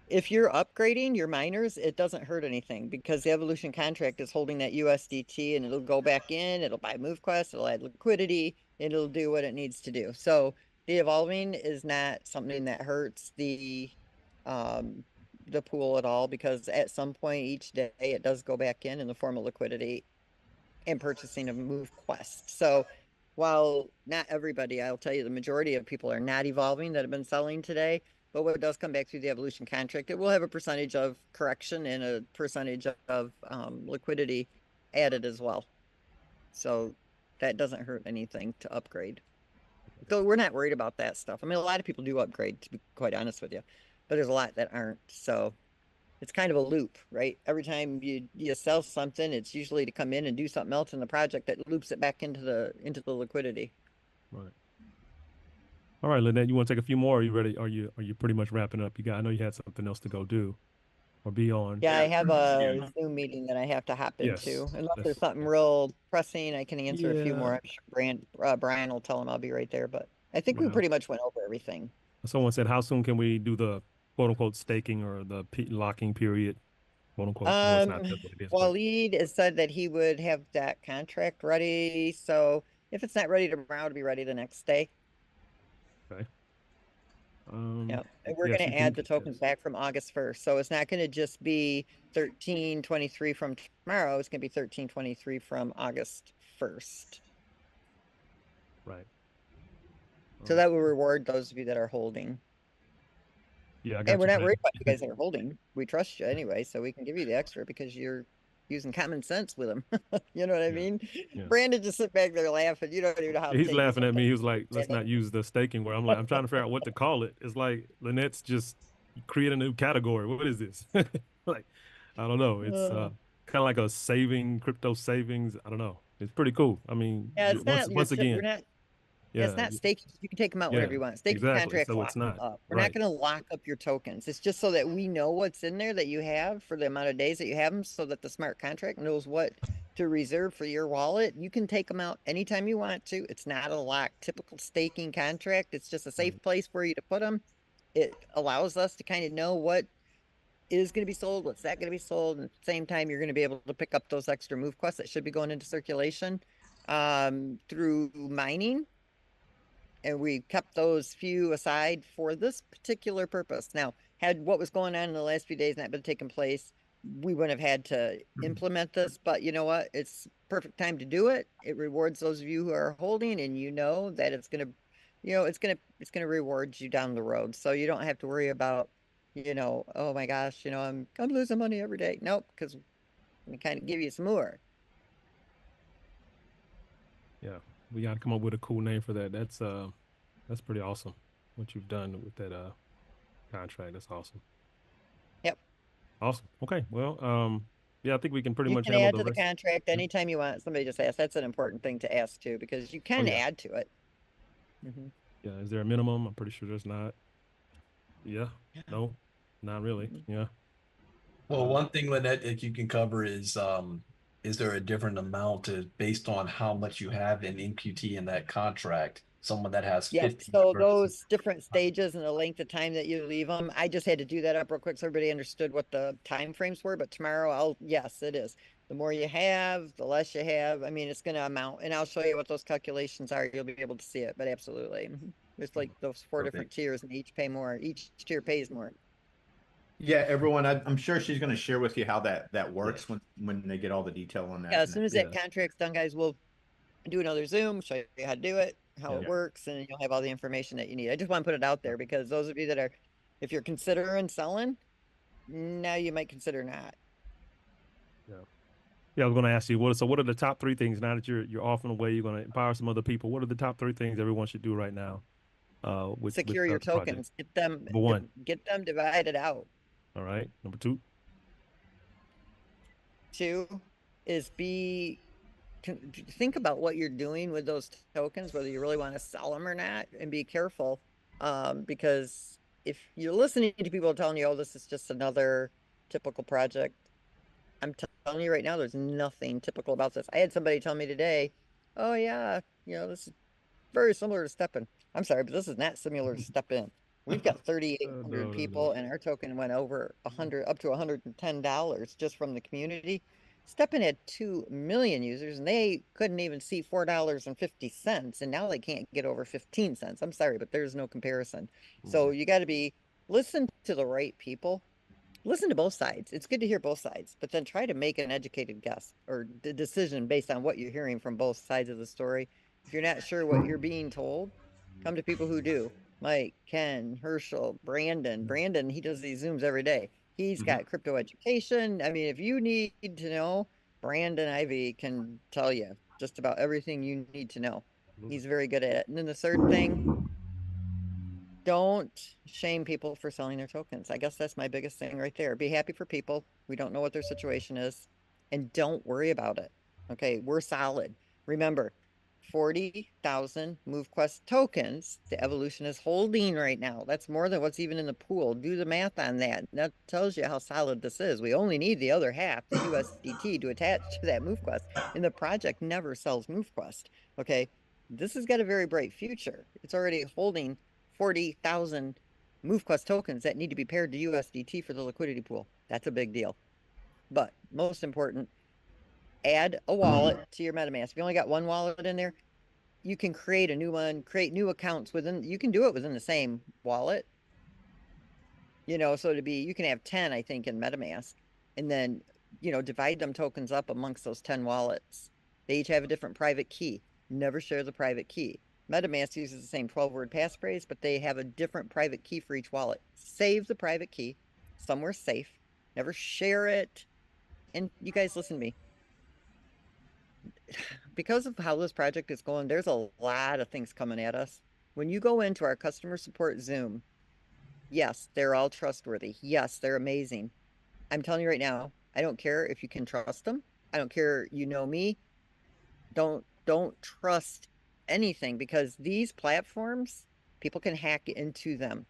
S1: If you're upgrading your miners, it doesn't hurt anything because the evolution contract is holding that USDT and it'll go back in, it'll buy MoveQuest, it'll add liquidity, it'll do what it needs to do. So the evolving is not something that hurts the pool at all because at some point each day it does go back in the form of liquidity and purchasing of MoveQuest. So while not everybody, I'll tell you, the majority of people are not evolving that have been selling today. But what does come back through the evolution contract, it will have a percentage of correction and a percentage of liquidity added as well. So that doesn't hurt anything to upgrade. So we're not worried about that stuff. I mean, a lot of people do upgrade, to be quite honest with you, but there's a lot that aren't. So it's kind of a loop, right? Every time you sell something, it's usually to come in and do something else in the project that loops it back into the liquidity.
S4: Right. All right, Lynette, you want to take a few more? Are you ready? Are you pretty much wrapping up? I know you had something else to go do or be on.
S1: Yeah, I have a
S5: Yeah.
S1: Zoom meeting that I have to hop
S4: Yes.
S1: into. Unless
S4: That's
S1: there's something
S4: okay.
S1: real pressing, I can answer a few
S4: Yeah.
S1: more. I'm sure Brian will tell him I'll be right there, but I think we
S4: Well,
S1: pretty much went over everything.
S4: someone said, how soon can we do the quote unquote staking or the locking period? Quote unquote. I know it's not that's what it is, but
S1: Waleed has said that he would have that contract ready. So if it's not ready tomorrow, it'll be ready the next day.
S4: okay.
S1: Yeah, and we're
S4: Yes,
S1: going
S4: you
S1: to
S4: can
S1: add the
S4: get
S1: tokens
S4: this.
S1: back from August 1st. So it's not going to just be 1323 from tomorrow. It's going to be 1323 from August 1st.
S4: Right.
S1: So that will reward those of you that are holding.
S4: Yeah, I
S1: And
S4: got
S1: we're
S4: you,
S1: not
S4: man.
S1: worried about you guys that are holding. We trust you anyway, so we can give you the extra because you're using common sense with them. You know what I
S4: Yeah.
S1: mean?
S4: Yeah.
S1: Brandon just sit back there laughing. You don't even know how to
S4: He's
S1: take it
S4: laughing at me.
S1: sometimes.
S4: He was like, let's not use the staking word. I'm like, I'm trying to figure out what to call it. It's like Lynette's just create a new category. What is this? Like, I don't know. It's kind of like a crypto savings. I don't know. It's pretty cool. I mean,
S1: Yeah, it's not
S4: once
S1: we're
S4: again,
S1: not. Yeah, it's
S4: yeah,
S1: not staking. You can take them out
S4: yeah,
S1: whenever you want. Staking
S4: exactly.
S1: contracts
S4: So
S1: lock
S4: it's
S1: them
S4: not
S1: up. We're not
S4: right.
S1: going to lock up your tokens. It's just so that we know what's in there that you have for the amount of days that you have them, so that the smart contract knows what to reserve for your wallet. You can take them out anytime you want to. It's not a lock. Typical staking contract. It's just a safe
S4: Right.
S1: place for you to put them. it allows us to kind of know what is going to be sold, what's that going to be sold, and at the same time, you're going to be able to pick up those extra move quests that should be going into circulation through mining. And we kept those few aside for this particular purpose. Now, had what was going on in the last few days not been taking place, we wouldn't have had to implement this, but you know what? It's perfect time to do it. It rewards those of you who are holding, and you know that it's gonna, it's gonna reward you down the road. So you don't have to worry about, oh my gosh, I'm losing money every day. Nope, because we kind of give you some more.
S4: Yeah, we got to come up with a cool name for that. That's pretty awesome. What you've done with that contract, that's awesome.
S1: Yep.
S4: Awesome. Okay. Well, yeah, I think we can pretty
S1: You
S4: much
S1: can
S4: handle
S1: add
S4: the
S1: to the
S4: rest.
S1: contract anytime you want. Somebody just asked. That's an important thing to ask too, because you can
S4: yeah.
S1: add to it. Mhm.
S4: Yeah. Is there a minimum? I'm pretty sure there's not. Yeah. No, not really. Yeah.
S5: Well, one thing, Lynette, that you can cover is there a different amount based on how much you have in NQT in that contract? Someone that has
S1: Yep.
S5: 50
S1: So
S5: versus
S1: those different stages and the length of time that you leave them, I just had to do that up real quick so everybody understood what the time frames were. But tomorrow, yes, it is. The more you have, the less you have. I mean, it's going to amount, and I'll show you what those calculations are. You'll be able to see it. But absolutely, there's like those four different tiers, and each pay more. Each tier pays more.
S3: Yeah, everyone, I'm sure she's going to share with you how that works when they get all the detail on that.
S1: Yeah, as soon as that contract's done, guys, we'll do another Zoom, show you how to do it, how it works, and you'll have all the information that you need. I just want to put it out there because those of you that are, if you're considering selling, now you might consider not.
S4: Yeah, I was going to ask you what are the top 3 things now that you're off and away, you're going to empower some other people. What are the top 3 things everyone should do right now?
S1: Secure your tokens. Get them.
S4: Number 1.
S1: Get them divided out.
S4: All right. Number 2.
S1: 2 is think about what you're doing with those tokens, whether you really want to sell them or not, and be careful. Because if you're listening to people telling you, oh, this is just another typical project, I'm telling you right now, there's nothing typical about this. I had somebody tell me today, oh yeah, this is very similar to Step In. I'm sorry, but this is not similar to Step In. We've got 3,800 people, and our token went over up to $110 just from the community. Step In had 2 million users, and they couldn't even see $4.50, and now they can't get over 15 cents. I'm sorry, but there's no comparison. So you got to listen to the right people. Listen to both sides. It's good to hear both sides, but then try to make an educated guess or the decision based on what you're hearing from both sides of the story. If you're not sure what you're being told, come to people who do. Mike, Ken, Herschel, Brandon. Brandon, he does these Zooms every day. He's got crypto education. I mean, if you need to know, Brandon Ivey can tell you just about everything you need to know. He's very good at it. And then the third thing, don't shame people for selling their tokens. I guess that's my biggest thing right there. Be happy for people. We don't know what their situation is, and don't worry about it. Okay, we're solid. Remember, 40,000 MoveQuest tokens the Evolution is holding right now. That's more than what's even in the pool. Do the math on that. That tells you how solid this is. We only need the other half, the USDT, to attach to that MoveQuest, and the project never sells MoveQuest. Okay, this has got a very bright future. It's already holding 40,000 MoveQuest tokens that need to be paired to USDT for the liquidity pool. That's a big deal. But most important, add a wallet to your MetaMask. If you only got one wallet in there, you can create a new one, create new accounts you can do it within the same wallet. So you can have 10, I think, in MetaMask, and then, divide them tokens up amongst those 10 wallets. They each have a different private key. Never share the private key. MetaMask uses the same 12-word passphrase, but they have a different private key for each wallet. Save the private key somewhere safe. Never share it. And you guys listen to me. Because of how this project is going, there's a lot of things coming at us. When you go into our customer support Zoom, yes, they're all trustworthy. Yes, they're amazing. I'm telling you right now, I don't care if you can trust them. I don't care, me. Don't trust anything, because these platforms, people can hack into them.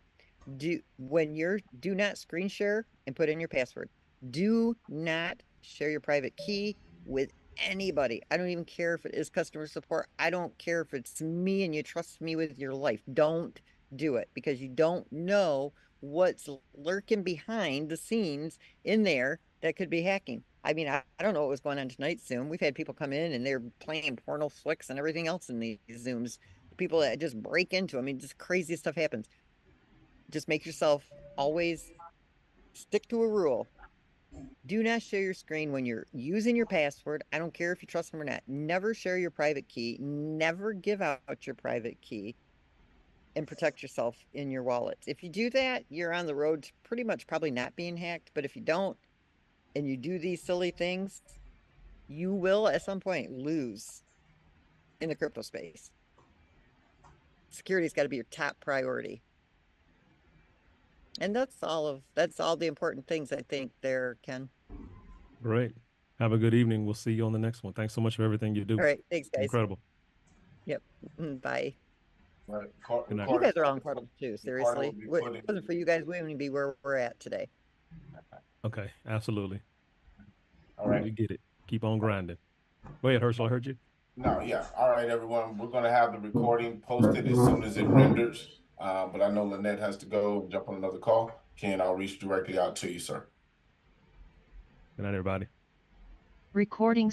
S1: Do not screen share and put in your password. Do not share your private key with anybody. I don't even care if it is customer support. I don't care if it's me and you trust me with your life. Don't do it, because you don't know what's lurking behind the scenes in there that could be hacking. I mean, I don't know what was going on tonight's Zoom. We've had people come in and they're playing porno flicks and everything else in these Zooms. People that just break into, I mean, just crazy stuff happens. Just make yourself always stick to a rule. Do not share your screen when you're using your password. I don't care if you trust them or not. Never share your private key. Never give out your private key, and protect yourself in your wallets. If you do that, you're on the road to pretty much probably not being hacked. But if you don't, and you do these silly things, you will at some point lose in the crypto space. Security's got to be your top priority. And that's all the important things I think there, Ken.
S4: Great. Have a good evening. We'll see you on the next one. Thanks so much for everything you do.
S1: All right. Thanks, guys.
S4: Incredible.
S1: Yep. Bye.
S6: Right.
S4: Good night.
S1: You guys are all incredible too. Seriously.
S6: will be
S1: If
S6: put
S1: it
S6: in-
S1: wasn't for you guys, we wouldn't be where we're at today.
S4: Okay. Absolutely.
S6: All right.
S4: We get it. Keep on grinding. Go ahead, Herschel. I heard you.
S6: No, yeah. All right, everyone. We're going to have the recording posted as soon as it renders. But I know Lynette has to go jump on another call. Ken, I'll reach directly out to you, sir.
S4: Good night, everybody.
S2: Recording